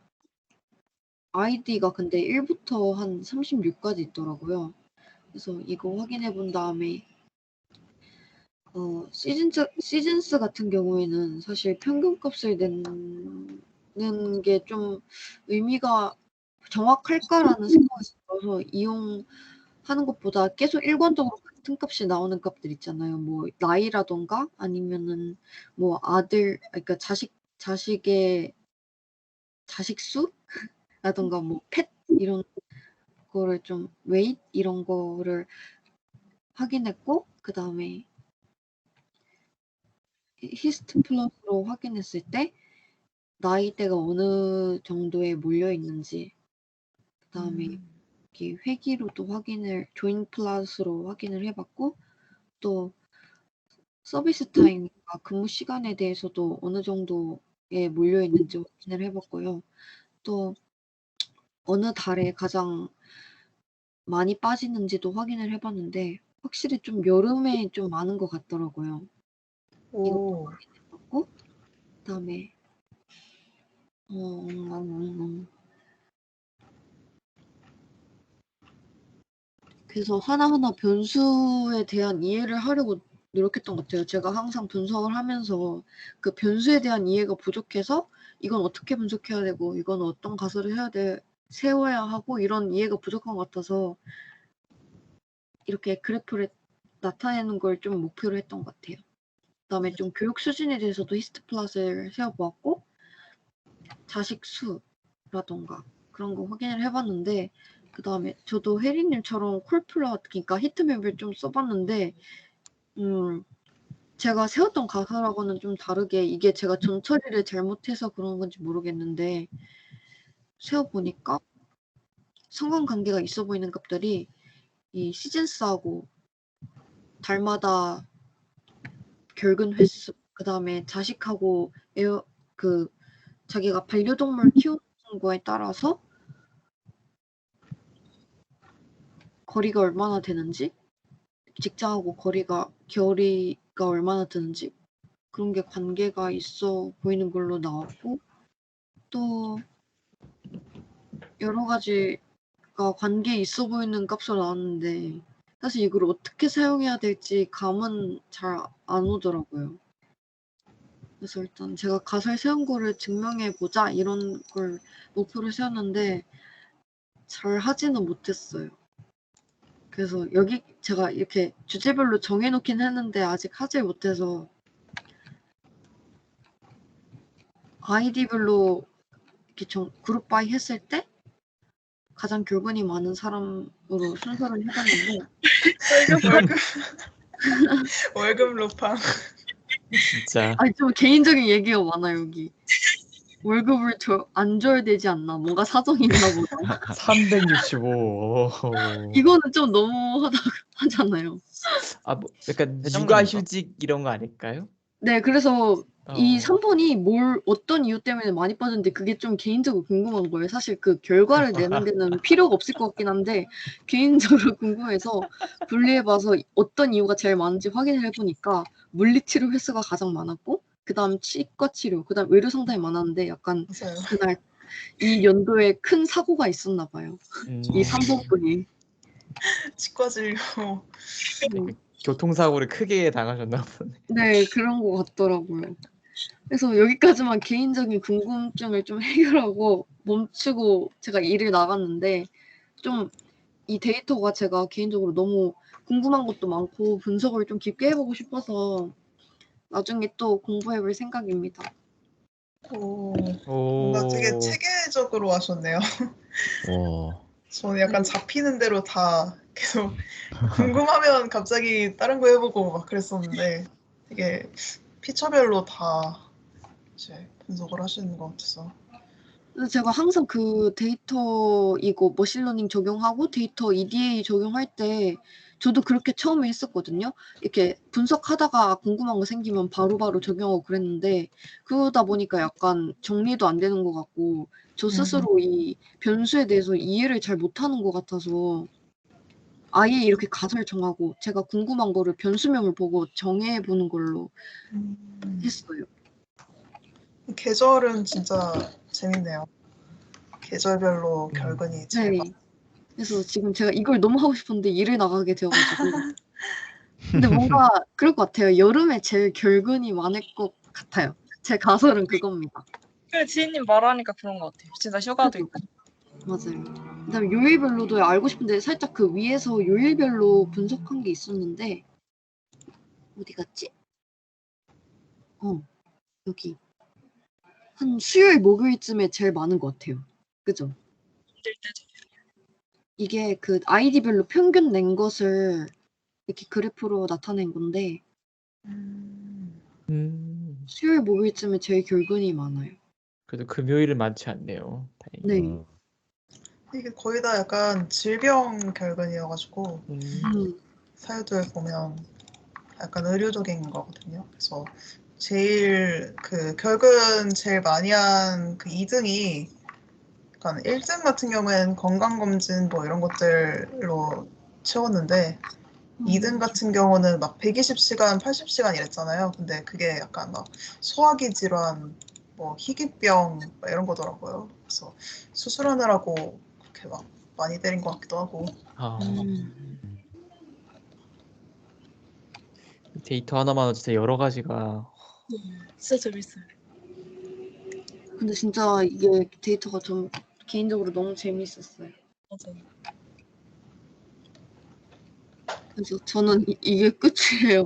ID가 근데 1부터 한 36까지 있더라고요. 그래서 이거 확인해본 다음에 시즌스 같은 경우에는 사실 평균값을 내는 게 좀 의미가 정확할까라는 생각이 들어서 이용하는 것보다 계속 일관적으로 같은 값이 나오는 값들 있잖아요. 뭐 나이라던가 아니면은 뭐 그러니까 자식의 자식수라던가 뭐 펫 이런 거를 좀 웨이트 이런 거를 확인했고 그 다음에 히스트 플러스로 확인했을 때 나이대가 어느 정도에 몰려 있는지 그 다음에 이렇게 회기로도 조인 플러스로 확인을 해봤고 또 서비스 타임과 근무 시간에 대해서도 어느 정도에 몰려 있는지 확인을 해봤고요. 또 어느 달에 가장 많이 빠지는지도 확인을 해봤는데 확실히 좀 여름에 좀 많은 것 같더라고요. 오. 확인해봤고 그다음에 그래서 하나하나 변수에 대한 이해를 하려고 노력했던 것 같아요. 제가 항상 분석을 하면서 그 변수에 대한 이해가 부족해서 이건 어떻게 분석해야 되고 이건 어떤 가설을 세워야 하고 이런 이해가 부족한 것 같아서 이렇게 그래프를 나타내는 걸 좀 목표로 했던 것 같아요. 그다음에 좀 교육 수준에 대해서도 히스트 플롯을 세워보았고 자식 수라던가 그런 거 확인을 해봤는데 그 다음에 저도 혜리님처럼 콜플롯 그러니까 히트맵을 좀 써봤는데 제가 세웠던 가설하고는 좀 다르게 이게 제가 전 처리를 잘못해서 그런 건지 모르겠는데 세워보니까 상관관계가 있어 보이는 값들이 이 시즌스하고 달마다 결근 횟수 그 다음에 자식하고 자기가 반려동물 키우는 거에 따라서 거리가 얼마나 되는지 직장하고 거리가 얼마나 드는지 그런 게 관계가 있어 보이는 걸로 나왔고 또 여러 가지가 관계 있어 보이는 값으로 나왔는데 사실 이걸 어떻게 사용해야 될지 감은 잘 안 오더라고요. 그래서 일단 제가 가설 세운 거를 증명해 보자 이런 걸 목표로 세웠는데 잘 하지는 못했어요. 그래서 여기 제가 이렇게 주제별로 정해놓긴 했는데 아직 하지 못해서 아이디별로 이렇게 그룹 바이 했을 때 가장 결근이 많은 사람으로 순서를 해봤는데 월급 월급 루팡. 진짜 아니 좀 개인적인 얘기가 많아 여기. 월급을 안 줘야 되지 않나? 뭔가 사정이 있나 보다. 365. 이거는 좀 너무하다 하잖아요. 아, 뭐 약간 해장국인가? 육아휴직 이런 거 아닐까요? 네, 그래서 이 어. 3번이 어떤 이유 때문에 많이 빠졌는데 그게 좀 개인적으로 궁금한 거예요. 사실 그 결과를 내는 데는 필요가 없을 것 같긴 한데 개인적으로 궁금해서 분리해봐서 어떤 이유가 제일 많은지 확인을 해보니까 물리치료 횟수가 가장 많았고 그다음 치과치료, 그다음 의료 상담이 많았는데 약간 맞아요. 그날 이 연도에 큰 사고가 있었나 봐요. 이 3번분이. 치과 진료. 교통사고를 크게 당하셨나 보네. 네, 그런 것 같더라고요. 그래서 여기까지만 개인적인 궁금증을 좀 해결하고 멈추고 제가 일을 나갔는데 좀 이 데이터가 제가 개인적으로 너무 궁금한 것도 많고 분석을 좀 깊게 해보고 싶어서 나중에 또 공부해볼 생각입니다. 오, 뭔가 되게 오. 체계적으로 하셨네요. 와. 저는 약간 네. 잡히는 대로 다 계속 궁금하면 갑자기 다른 거 해보고 막 그랬었는데 되게 피처별로 다 이제 분석을 하시는 것 같아서. 그래서 제가 항상 그 데이터 이거 머신러닝 적용하고 데이터 EDA 적용할 때 저도 그렇게 처음에 했었거든요. 이렇게 분석하다가 궁금한 거 생기면 바로바로 적용하고 그랬는데 그러다 보니까 약간 정리도 안 되는 것 같고 저 스스로 이 변수에 대해서 이해를 잘 못하는 것 같아서 아예 이렇게 가설 정하고 제가 궁금한 거를 변수명을 보고 정해보는 걸로 했어요. 계절은 진짜 재밌네요. 계절별로 결근이 잘 네. 그래서 지금 제가 이걸 너무 하고 싶었는데 일을 나가게 되어가지고 근데 뭔가 그럴 것 같아요. 여름에 제일 결근이 많을 것 같아요. 제 가설은 그겁니다. 그래, 지인님 말하니까 그런 것 같아요. 진짜 휴가도 그죠? 있고. 맞아요. 그다음에 요일별로도 알고 싶은데 살짝 그 위에서 요일별로 분석한 게 있었는데 어디 갔지? 여기 한 수요일 목요일쯤에 제일 많은 것 같아요. 그죠? 힘들 때죠. 이게 그 아이디별로 평균 낸 것을 이렇게 그래프로 나타낸 건데 수요일 목요일쯤에 제일 결근이 많아요. 그래도 금요일은 많지 않네요. 다행히. 네. 이게 거의 다 약간 질병 결근이어가지고 사유들 보면 약간 의료적인 거거든요. 그래서 제일 그 결근 제일 많이 한 그 2등이 약간 1등 같은 경우에는 건강검진 뭐 이런 것들로 채웠는데 2등 같은 경우는 막 120시간, 80시간 이랬잖아요. 근데 그게 약간 막 소화기 질환, 뭐 희귀병 막 이런 거더라고요. 그래서 수술하느라고 그렇게 막 많이 때린 것 같기도 하고. 아, 데이터 하나만 진짜 여러 가지가 진짜 재밌어요. 근데 진짜 이게 데이터가 좀 개인적으로 너무 재밌었어요. 맞아요. 그래서 저는 이게 끝이에요.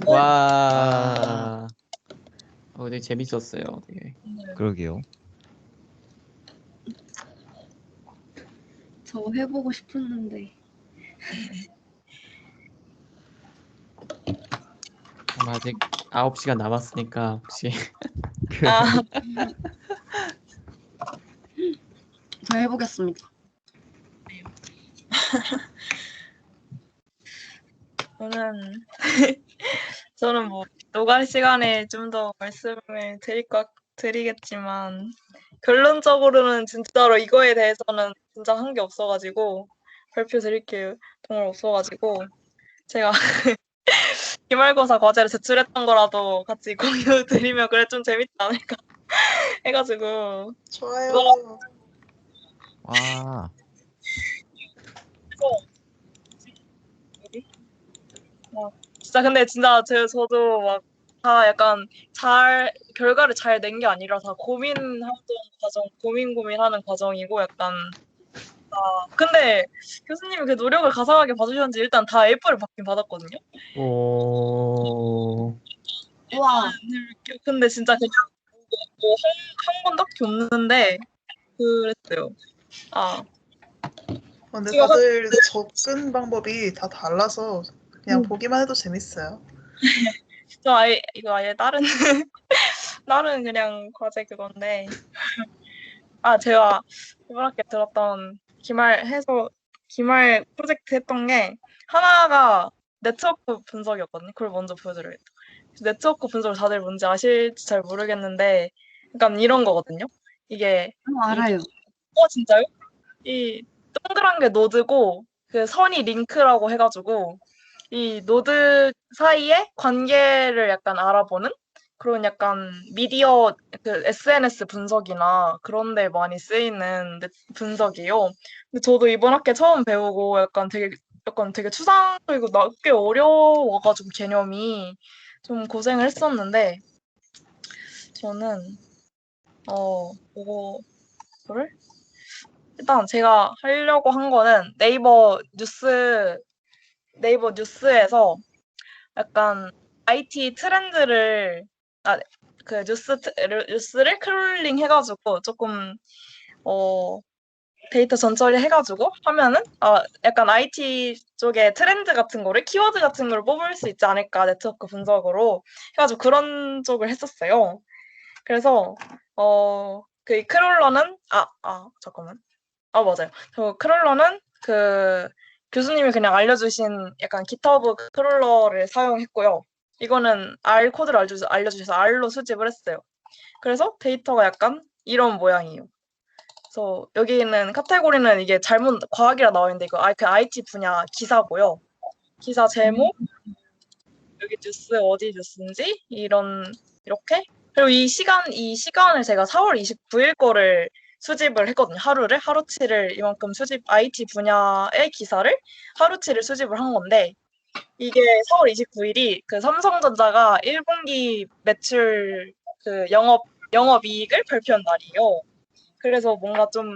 와. 되게 재밌었어요. 되게. 그러게요. 저 해보고 싶었는데. 아직 9시간 남았으니까 혹시 아, 저 해보겠습니다. 저는 저는 뭐 노갈 시간에 좀 더 말씀을 드리겠지만 결론적으로는 진짜로 이거에 대해서는 진짜 한 게 없어가지고 발표 드릴 게 정말 없어가지고 제가 기말고사 과제를 제출했던 거라도 같이 공유 드리면 그래 좀 재밌지 않을까 해가지고 좋아요. 와. 진짜 근데 진짜 저도 막 다 약간 결과를 잘 낸 게 아니라 다 고민하던 과정, 고민하는 과정이고 약간 근데 교수님이 그 노력을 가상하게 봐주셨는지 일단 다 A를 받긴 받았거든요. 오. 우와. 근데 진짜 그냥 뭐한 권밖에 없는데 그랬어요. 아, 근데 이거 다들 접근 방법이 다 달라서 그냥 음. 보기만 해도 재밌어요. 이거 아예 다른 다른 그냥 과제 그건데. 제가 이번 학기에 들었던 기말 프로젝트 했던 게 하나가 네트워크 분석이었거든요. 그걸 먼저 보여드려야겠다. 네트워크 분석을 다들 뭔지 아실지 잘 모르겠는데, 약간 이런 거거든요. 이게 알아요. 진짜요? 이 동그란 게 노드고 그 선이 링크라고 해가지고 이 노드 사이의 관계를 약간 알아보는 그런 약간 미디어 그 SNS 분석이나 그런 데 많이 쓰이는 분석이에요. 근데 저도 이번 학기에 처음 배우고 약간 되게 추상적이고 꽤 어려워가지고 개념이 좀 고생을 했었는데 저는 이거를 일단 제가 하려고 한 거는 네이버 뉴스에서 약간 IT 트렌드를 그 뉴스를 크롤링 해가지고 조금 어 데이터 전처리 해가지고 하면은 약간 IT 쪽에 트렌드 같은 거를 키워드 같은 걸 뽑을 수 있지 않을까 네트워크 분석으로 해가지고 그런 쪽을 했었어요. 그래서 그 크롤러는 잠깐만. 맞아요. 저 크롤러는 그 교수님이 그냥 알려주신 약간 GitHub 크롤러를 사용했고요. 이거는 R 코드를 알려주셔서 R로 수집을 했어요. 그래서 데이터가 약간 이런 모양이에요. 그래서 여기 있는 카테고리는 이게 잘못 과학이라 나와 있는데 이거 그 IT 분야 기사고요. 기사 제목, 여기 뉴스 어디 뉴스인지 이렇게. 그리고 이 시간을 제가 4월 29일 거를 수집을 했거든요. 하루치를 이만큼 IT 분야의 기사를 하루치를 수집을 한 건데 이게 4월 29일이 그 삼성전자가 1분기 매출 그 영업이익을 발표한 날이에요. 그래서 뭔가 좀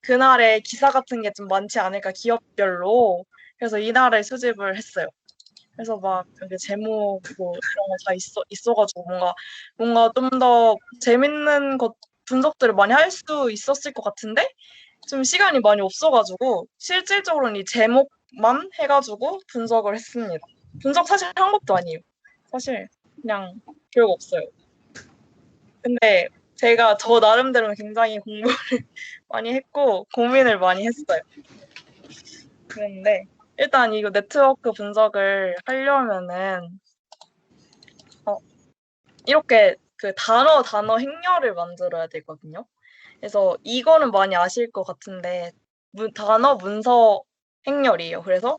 그날에 기사 같은 게 좀 많지 않을까 기업별로. 그래서 이날을 수집을 했어요. 그래서 막 여기 제목 뭐 이런 거 다 있어가지고 뭔가 좀 더 재밌는 것 분석들을 많이 할 수 있었을 것 같은데 좀 시간이 많이 없어가지고 실질적으로는 이 제목만 해가지고 분석을 했습니다. 분석 사실 한 것도 아니에요. 사실 그냥 별거 없어요. 근데 제가 저 나름대로는 굉장히 공부를 많이 했고 고민을 많이 했어요. 그런데 일단 이거 네트워크 분석을 하려면은 이렇게 그 단어 행렬을 만들어야 되거든요. 그래서 이거는 많이 아실 것 같은데 단어 문서 행렬이에요. 그래서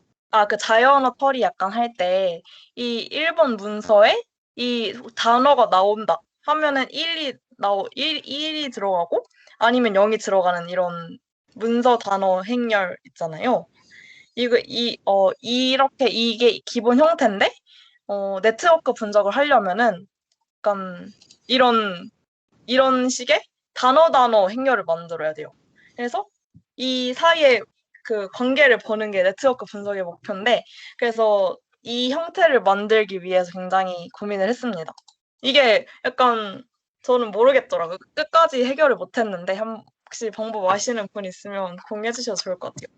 그 자연어 처리 약간 할 때 이 1번 문서에 이 단어가 나온다 하면은 1이 들어가고 아니면 0이 들어가는 이런 문서 단어 행렬 있잖아요. 이렇게 이게 기본 형태인데 네트워크 분석을 하려면은 약간 이런 식의 단어 행렬을 만들어야 돼요. 그래서 이 사이에 그 관계를 보는 게 네트워크 분석의 목표인데, 그래서 이 형태를 만들기 위해서 굉장히 고민을 했습니다. 이게 약간 저는 모르겠더라고요. 끝까지 해결을 못했는데 혹시 방법 아시는 분 있으면 공유해 주셔도 좋을 것 같아요.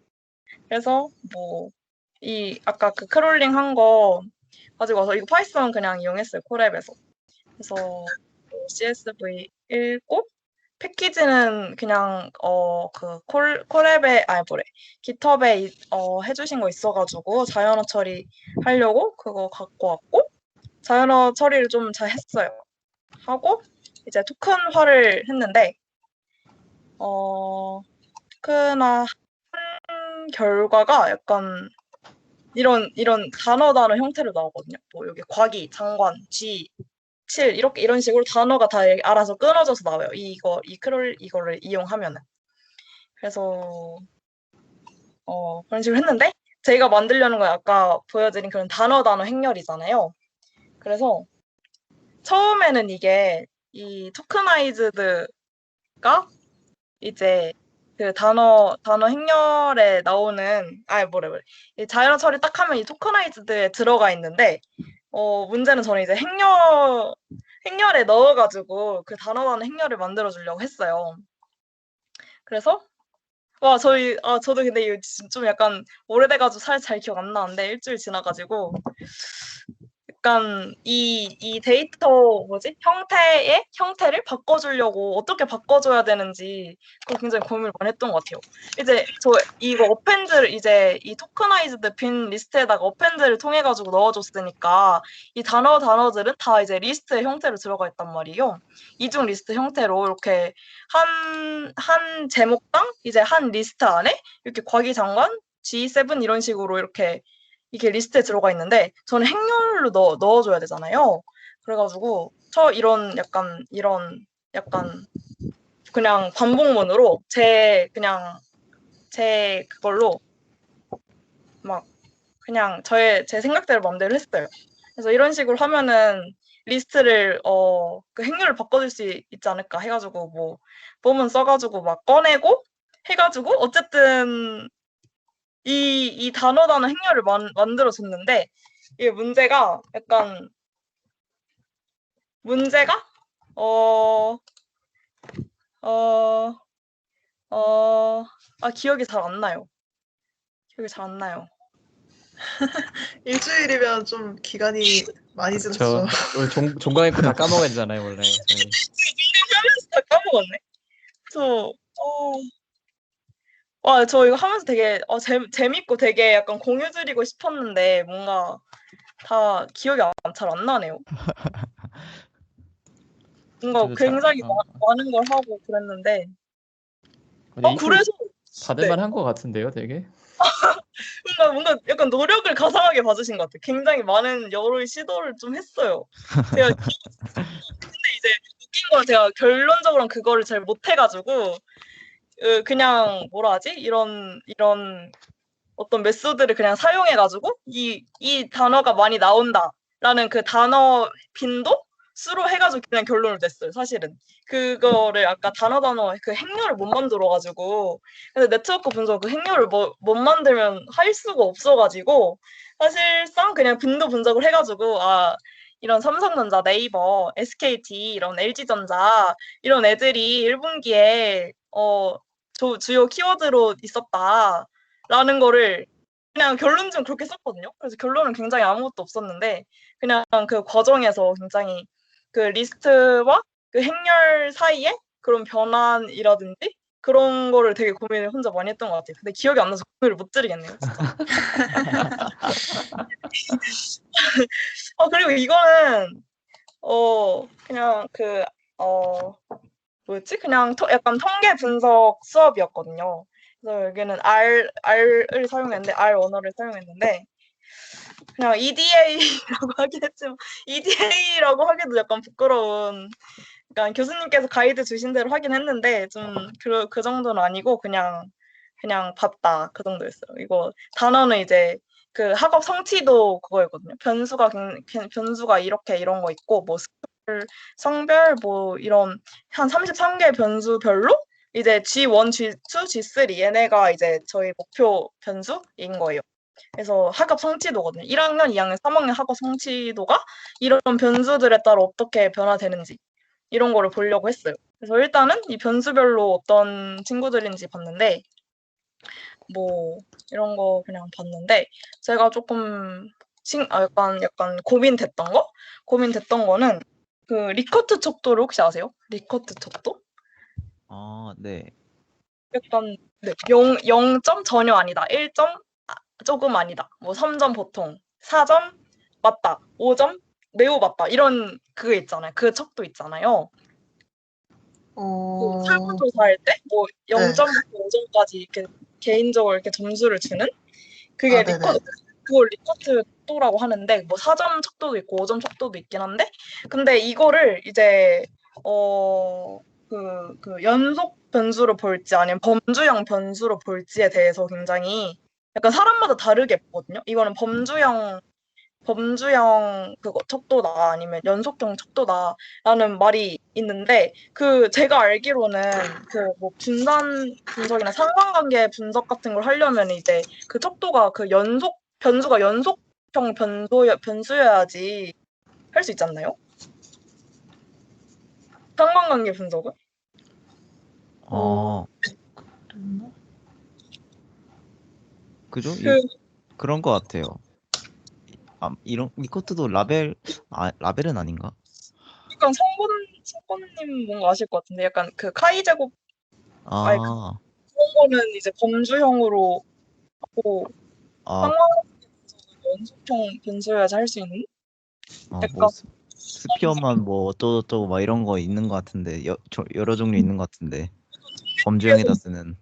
그래서 아까 그 크롤링 한 거 가지고 와서 이거 파이썬 그냥 이용했어요. 콜앱에서. 그래서 CSV 읽고 패키지는 그냥 그 콜앱에 깃허브에 해주신 거 있어가지고 자연어 처리 하려고 그거 갖고 왔고 자연어 처리를 좀 잘 했어요. 하고 이제 토큰화를 했는데 토큰화 한 결과가 약간 이런 단어 형태로 나오거든요. 뭐 여기 과기, 장관, 쥐, 7 이런 식으로 단어가 다 알아서 끊어져서 나와요. 이거를 이용하면은. 그래서 그런 식으로 했는데 제가 만들려는 건 아까 보여드린 그런 단어 행렬이잖아요. 그래서 처음에는 이게 이 토크나이즈드가 이제 그 단어 행렬에 나오는 이 자연어 처리 딱 하면 이 토크나이즈드에 들어가 있는데 문제는 저는 이제 행렬에 넣어가지고 그 단어 행렬을 만들어 주려고 했어요. 그래서 와, 저도 근데 이거 좀 약간 오래돼가지고 잘 기억 안 나는데, 일주일 지나가지고. 약간 이 데이터 형태를 바꿔주려고 어떻게 바꿔줘야 되는지 그거 굉장히 고민을 많이 했던 것 같아요. 이제 저 이거 어펜드를 이제 이 토커나이즈드 빈 리스트에다가 어펜드를 통해 가지고 넣어줬으니까 이 단어들은 다 이제 리스트의 형태로 들어가 있단 말이에요. 이중 리스트 형태로 이렇게 한 제목당 이제 한 리스트 안에 이렇게 과기장관 G7 이런 식으로 이게 리스트에 들어가 있는데 저는 행렬로 넣어줘야 되잖아요. 그래가지고 이런 그냥 반복문으로 제 그걸로 막 그냥 제 생각대로 마음대로 했어요. 그래서 이런 식으로 하면은 리스트를 그 행렬을 바꿔줄 수 있지 않을까 해가지고 뭐 본문 써가지고 막 꺼내고 해가지고 어쨌든 이 단어 행렬을 만들어줬는데 이게 문제가 어, 어, 기억이 잘 안 나요. 기억이 잘 안 나요. 일주일이면 좀 기간이 많이 지났죠. 원래 종강 읽고 다 까먹어야 되잖아요, 원래. 저희. 하면서 다 까먹었네. 저 이거 하면서 되게 재밌고 되게 약간 공유 드리고 싶었는데 뭔가 다 기억이 잘 안 나네요. 뭔가 저도 잘- 굉장히 많은 걸 하고 그랬는데 근데 이거 그래서 받을만 한 것 같은데요, 되게. 뭔가 약간 노력을 가상하게 봐주신 것 같아요. 굉장히 많은 여러 시도를 좀 했어요. 제가 근데 이제 웃긴 건 제가 결론적으로는 그거를 잘 못해가지고 그냥 뭐라 하지? 이런 어떤 메소드를 그냥 사용해가지고 이 단어가 많이 나온다라는 그 단어 빈도 수로 해가지고 그냥 결론을 냈어요. 사실은 그거를 아까 단어 그 행렬을 못 만들어가지고 근데 네트워크 분석 그 행렬을 못 만들면 할 수가 없어가지고 사실상 그냥 빈도 분석을 해가지고 이런 삼성전자, 네이버, SKT 이런 LG전자 이런 애들이 1분기에 주요 키워드로 있었다. 라는 거를 그냥 결론적으로 그렇게 썼거든요. 그래서 결론은 굉장히 아무것도 없었는데 그냥 그 과정에서 굉장히 그 리스트와 그 행렬 사이에 그런 변환이라든지 그런 거를 되게 고민을 혼자 많이 했던 것 같아요. 근데 기억이 안 나서 고민을 못 드리겠네요, 진짜. 그리고 이거는 그냥 뭐였지? 그냥 약간 통계 분석 수업이었거든요. 그래서 여기는 R을 사용했는데 R 언어를 사용했는데 그냥 EDA라고 하긴 했지만 EDA라고 하기도 약간 부끄러운. 그러니까 교수님께서 가이드 주신 대로 하긴 했는데 좀 그 정도는 아니고 그냥 봤다 그 정도였어요. 이거 단어는 이제 그 학업 성취도 그거였거든요. 변수가 이런 거 있고 뭐 성별 뭐 이런 한 33개 변수별로 이제 G1, G2, G3 얘네가 이제 저희 목표 변수인 거예요. 그래서 학업 성취도거든요. 1학년, 2학년, 3학년 학업 성취도가 이런 변수들에 따라 어떻게 변화되는지 이런 거를 보려고 했어요. 그래서 일단은 이 변수별로 어떤 친구들인지 봤는데 뭐 이런 거 그냥 봤는데 제가 조금 약간 고민됐던 거는 그 리커트 척도를 혹시 아세요? 리커트 척도? 네. 약간 0점 전혀 아니다. 1점 조금 아니다. 뭐 3점 보통, 4점 맞다, 5점 매우 맞다. 이런 그거 있잖아요. 그 척도 있잖아요. 그 설문조사할 때 뭐 0점부터 5점까지 이렇게 개인적으로 이렇게 점수를 주는 그게 그걸 리커트 척도라고 하는데 뭐 4점 척도도 있고 5점 척도도 있긴 한데 근데 이거를 이제 그 연속 변수로 볼지 아니면 범주형 변수로 볼지에 대해서 굉장히 약간 사람마다 다르게 보거든요. 이거는 범주형 그거 척도다 아니면 연속형 척도다라는 말이 있는데 그 제가 알기로는 그 뭐 분산 분석이나 상관관계 분석 같은 걸 하려면 이제 그 척도가 그 변수가 연속형 변수여야지 할 수 있지 않나요? 상관관계 분석은? 어, 그죠? 그 그런 거 같아요. 이런 리커트도 라벨은 아닌가? 약간 성곤님 뭔가 아실 것 같은데 약간 그 카이 제곱 아니 아, 그런 거는 이제 범주형으로 하고 아, 상황 연속형 변수여야지 할 수 있는 뭐 약간 스피어만 뭐 어쩌고저쩌고 막 이런 거 있는 것 같은데 여러 종류 있는 것 같은데 범주형에다 쓰는.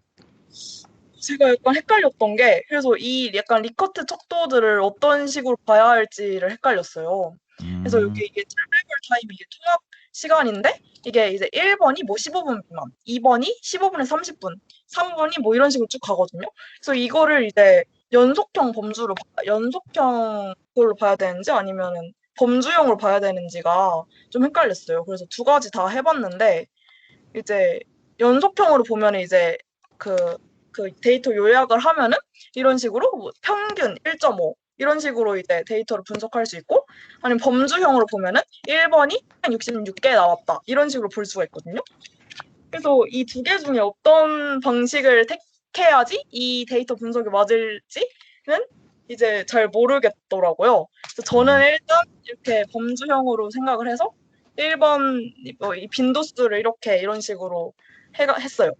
제가 약간 헷갈렸던 게 그래서 이 약간 리커트 척도들을 어떤 식으로 봐야 할지를 헷갈렸어요. 그래서 여기 이게 트래블 타임 이게 통합 시간인데 이게 이제 1번이 뭐 15분 미만, 2번이 15분에 30분, 3번이 뭐 이런 식으로 쭉 가거든요. 그래서 이거를 이제 연속형 그걸로 봐야 되는지 아니면은 범주형으로 봐야 되는지가 좀 헷갈렸어요. 그래서 두 가지 다 해봤는데 이제 연속형으로 보면 이제 그 데이터 요약을 하면은 이런 식으로 뭐 평균 1.5 이런 식으로 이제 데이터를 분석할 수 있고 아니면 범주형으로 보면은 1번이 66개 나왔다 이런 식으로 볼 수가 있거든요. 그래서 이 두 개 중에 어떤 방식을 택해야지 이 데이터 분석이 맞을지는 이제 잘 모르겠더라고요. 그래서 저는 일단 이렇게 범주형으로 생각을 해서 1번 이 빈도수를 이렇게 이런 식으로 했어요.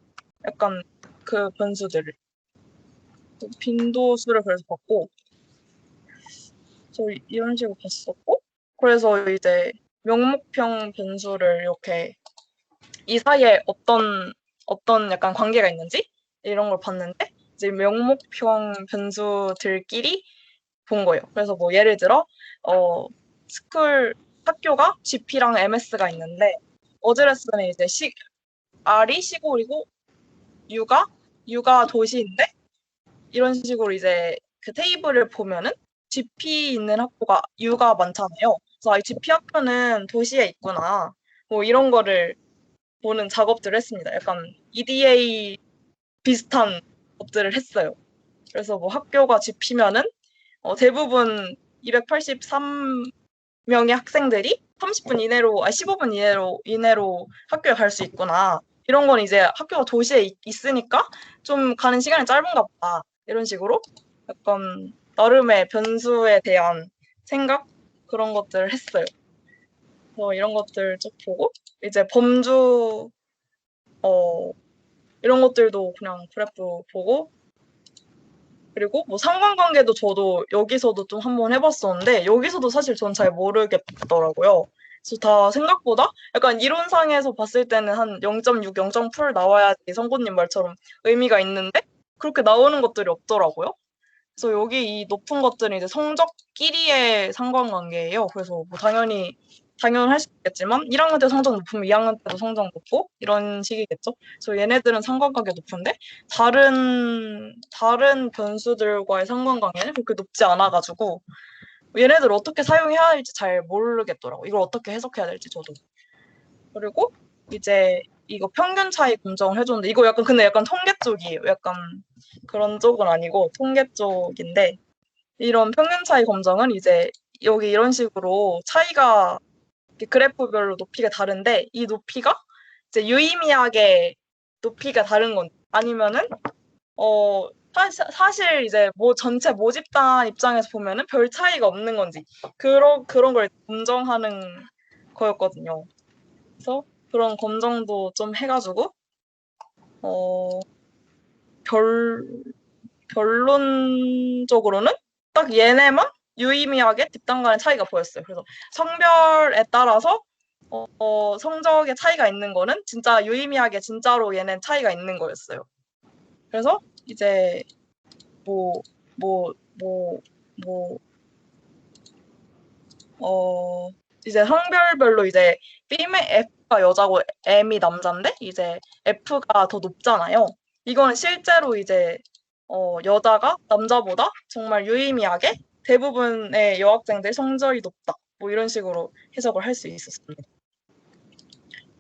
약간 그 변수들을. 빈도수를 그래서 봤고, 저 이런 식으로 봤었고, 그래서 이제 명목형 변수를 이렇게 이 사이에 어떤 약간 관계가 있는지 이런 걸 봤는데, 이제 명목형 변수들끼리 본 거예요. 그래서 뭐 예를 들어, 학교가 GP랑 MS가 있는데, 어드레스는 이제 R이 시골이고, U가 도시인데, 이런 식으로 이제 그 테이블을 보면은 GP 있는 학교가 U가 많잖아요. 그래서 이 GP 학교는 도시에 있구나. 뭐 이런 거를 보는 작업들을 했습니다. 약간 EDA 비슷한 것들을 했어요. 그래서 뭐 학교가 GP면은 대부분 283명의 학생들이 30분 이내로, 15분 이내로 학교에 갈 수 있구나. 이런 건 이제 학교가 도시에 있으니까 좀 가는 시간이 짧은가 보다. 이런 식으로 약간 나름의 변수에 대한 생각 그런 것들을 했어요. 이런 것들 쭉 보고 이제 범주 이런 것들도 그냥 그래프 보고 그리고 뭐 상관관계도 저도 여기서도 좀 한번 해봤었는데 여기서도 사실 전 잘 모르겠더라고요. 그래서 다 생각보다 약간 이론상에서 봤을 때는 한 0.6, 0.8 나와야지 성고님 말처럼 의미가 있는데 그렇게 나오는 것들이 없더라고요. 그래서 여기 이 높은 것들은 이제 성적끼리의 상관관계예요. 그래서 뭐 당연할 수 있겠지만 1학년 때 성적 높으면 2학년 때도 성적 높고 이런 식이겠죠. 그래서 얘네들은 상관관계 높은데 다른 변수들과의 상관관계는 그렇게 높지 않아가지고 얘네들 어떻게 사용해야 할지 잘 모르겠더라고. 이걸 어떻게 해석해야 될지 저도. 그리고 이제 이거 평균 차이 검정을 해줬는데 이거 약간 근데 약간 통계 쪽이에요. 약간 그런 쪽은 아니고 통계 쪽인데 이런 평균 차이 검정은 이제 여기 이런 식으로 차이가 그래프별로 높이가 다른데 이 높이가 이제 유의미하게 높이가 다른 건 아니면은 사실 이제 뭐 전체 모집단 입장에서 보면은 별 차이가 없는 건지 그런 걸 검정하는 거였거든요. 그래서 그런 검정도 좀 해가지고 결론적으로는 딱 얘네만 유의미하게 뒷단 간의 차이가 보였어요. 그래서 성별에 따라서 성적의 차이가 있는 거는 진짜 유의미하게 진짜로 얘는 차이가 있는 거였어요. 그래서 이제 이제 성별별로 이제 F가 여자고 M이 남자인데 이제 F가 더 높잖아요. 이거는 실제로 이제 여자가 남자보다 정말 유의미하게 대부분의 여학생들 성적이 높다. 뭐 이런 식으로 해석을 할 수 있었습니다.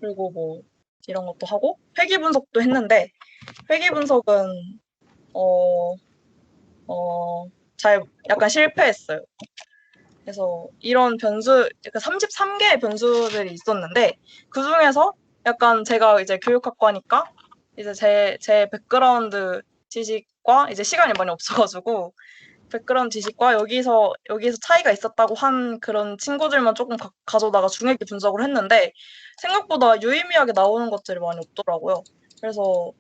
그리고 뭐 이런 것도 하고 회귀 분석도 했는데 회귀 분석은 잘 약간 실패했어요. 그래서 이런 변수, 약간 33개의 변수들이 있었는데 그 중에서 약간 제가 이제 교육학과니까 이제 제 백그라운드 지식 지식과 이제 시간이 많이 없어가지고 백그라운드 지식과 여기서 차이가 있었다고 한 그런 친구들만 조금 가져다가 중요하게 분석을 했는데 생각보다 유의미하게 나오는 것들이 많이 없더라고요. 그래서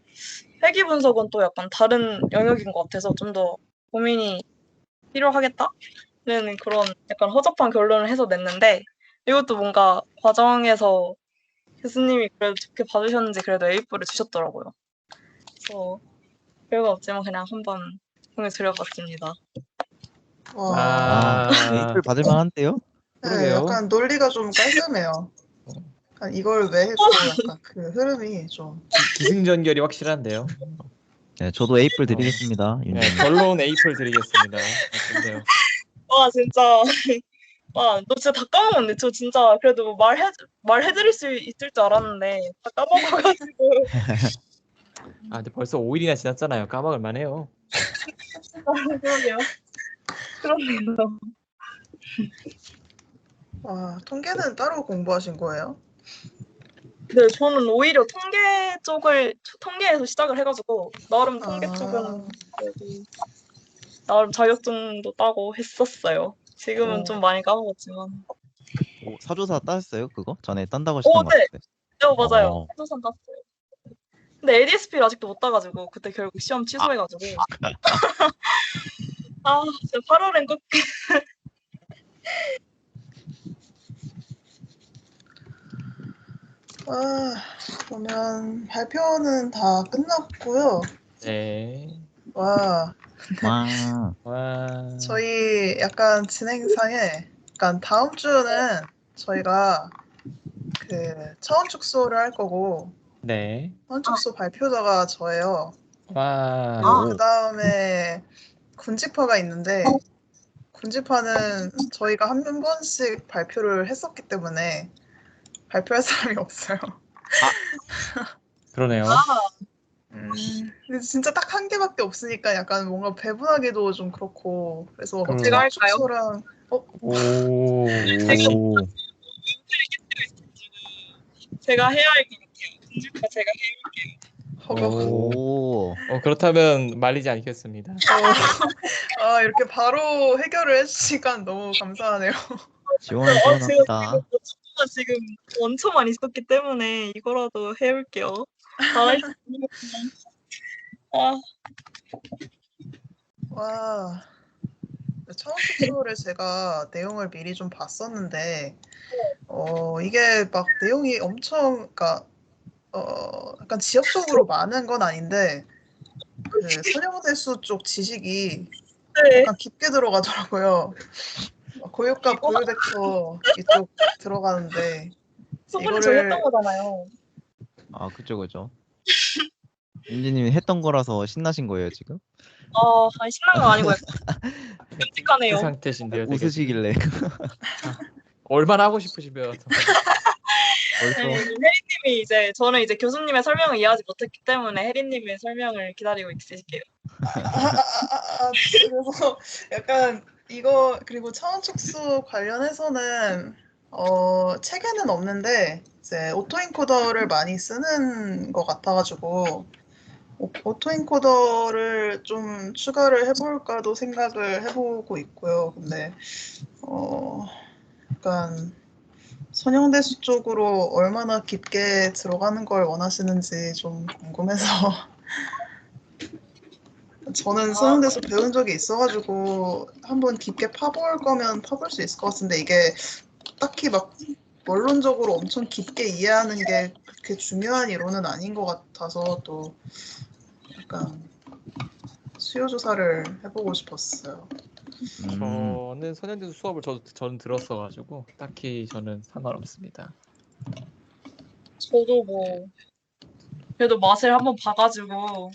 회귀 분석은 또 약간 다른 영역인 것 같아서 좀 더 고민이 필요하겠다는 그런 약간 허접한 결론을 해서 냈는데 이것도 뭔가 과정에서 교수님이 그래도 좋게 봐주셨는지 그래도 A뿔을 주셨더라고요. 그래서 별거 없지만 그냥 한번 공유드려봤습니다. 와, 아, 아, A뿔 받을 만한데요? 네, 그러게요. 약간 논리가 좀 깔끔해요. 약간 이걸 왜 했고 약간 그 흐름이 좀. 기승전결이 확실한데요. 네, 저도 A뿔 드리겠습니다. 네, 윤진님. 결론 A뿔 드리겠습니다. 좋네요. 와 진짜 와 너 진짜 다 까먹었네. 저 진짜 그래도 말해드릴 수 있을 줄 알았는데 다 까먹어가지고 아, 근데 벌써 5일이나 지났잖아요. 까먹을 만해요. 그러게요. 그러네요. 와, 통계는 따로 공부하신 거예요? 네, 저는 오히려 통계에서 시작을 해가지고 나름 통계 아, 쪽은 그래도 나름 자격증도 따고 했었어요. 지금은 좀 많이 까먹었지만. 오, 사조사 따셨어요? 그거? 전에 딴다고 오, 하셨던 것 네. 같은데. 네, 맞아요. 어. 해조선 땄어요. 근데 ADSP를 아직도 못 따가지고 그때 결국 시험 취소해가지고 아 진짜 8월엔 꼭 아, 그러면 발표는 다 끝났고요. 네. 와, 와. 와. 저희 약간 진행상에 약간 다음 주는 저희가 그 차원축소를 할 거고 네. 차원축소 발표자가 저예요. 와. 그리고 그 다음에 군집화가 있는데 군집화는 저희가 한 번씩 발표를 했었기 때문에 발표할 사람이 없어요. 그러네요. 근데 진짜 딱 한 개밖에 없으니까 약간 뭔가 배분하기도 좀 그렇고 그래서 막 제가 할까요? 차원축소랑 오. 오. 제가 해야 할 것 같아요. 군집화 제가 해볼게요. 허걱. 오. 그렇다면 말리지 않겠습니다. 아, 이렇게 바로 해결을 해주시니까 너무 감사하네요. 시원합니다. 제가 지금 원초만 있었기 때문에 이거라도 해볼게요. 잘할 수 있는 아, 와, 차원축소를 제가 내용을 미리 좀 봤었는데 이게 막 내용이 엄청 그러니까 약간 지역적으로 많은 건 아닌데 그 선형대수 쪽 지식이 네. 약간 깊게 들어가더라고요. 고유가 고유벡터 이쪽 들어가는데 수분이 정했던 거잖아요. 아, 그죠. 윤진님이 했던 거라서 신나신 거예요, 지금? 아니 신난 건 아니고요. 그 끔찍하네요. 상태신데요. 되게 웃으시길래. 얼마나 하고 싶으시면 벌써 네, 혜리님이 저는 이제 교수님의 설명을 이해하지 못했기 때문에 혜리님의 설명을 기다리고 있을게요. 그래서 약간 이거 그리고 차원축소 관련해서는 책에는 없는데 이제 오토인코더를 많이 쓰는 것 같아가지고 오토인코더를 좀 추가를 해볼까도 생각을 해보고 있고요. 근데 약간 선형대수 쪽으로 얼마나 깊게 들어가는 걸 원하시는지 좀 궁금해서 저는 선형대수 배운 적이 있어가지고 한번 깊게 파볼 거면 파볼 수 있을 것 같은데 이게 딱히 막 원론적으로 엄청 깊게 이해하는 게 그렇게 중요한 이론은 아닌 것 같아서 또 약간 수요 조사를 해보고 싶었어요. 저는 선현대수 수업을 저는 들었어가지고 딱히 저는 상관없습니다. 저도 뭐 그래도 맛을 한번 봐가지고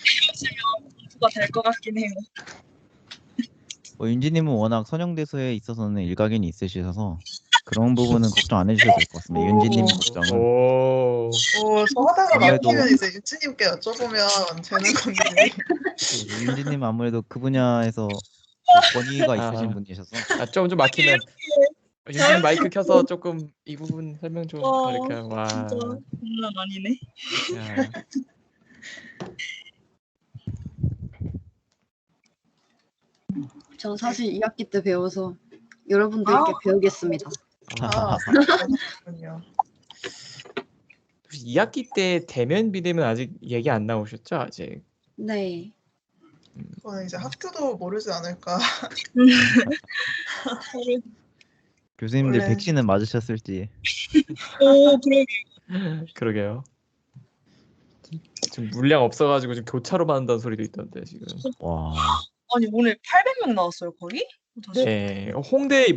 헤어지면 공부가 될 것 같긴 해요. 윤지님은 워낙 선형대수에 있어서는 일가견이 있으셔서 그런 부분은 걱정 안 해주셔도 될 것 같습니다. 윤지님 걱정은. 오. 저 하다가 아무래도- 막히면 이제 유치님께 여쭤보면 되는 건지. 윤지님 아무래도 그 분야에서 권위가 있으신 아. 분이셔서 좀 막히면 윤진 마이크 켜서 조금 이 부분 설명 좀 이렇게 와. 진짜 장난 아니네. 야. 전 사실 2학기 때 배워서 여러분들께 배우겠습니다. 아, 그렇군요. 혹시 2학기 때 대면 비대면 아직 얘기 안 나오셨죠? 아직. 네. 그거는 이제 학교도 모르지 않을까. 교수님들 원래- 백신은 맞으셨을지. 오, 그러게. 그러게요. 지금 물량 없어가지고 지금 교차로 받는다는 소리도 있던데 지금. 와. 아니, 오늘 800명 나왔어요, 거기? 네, 홍대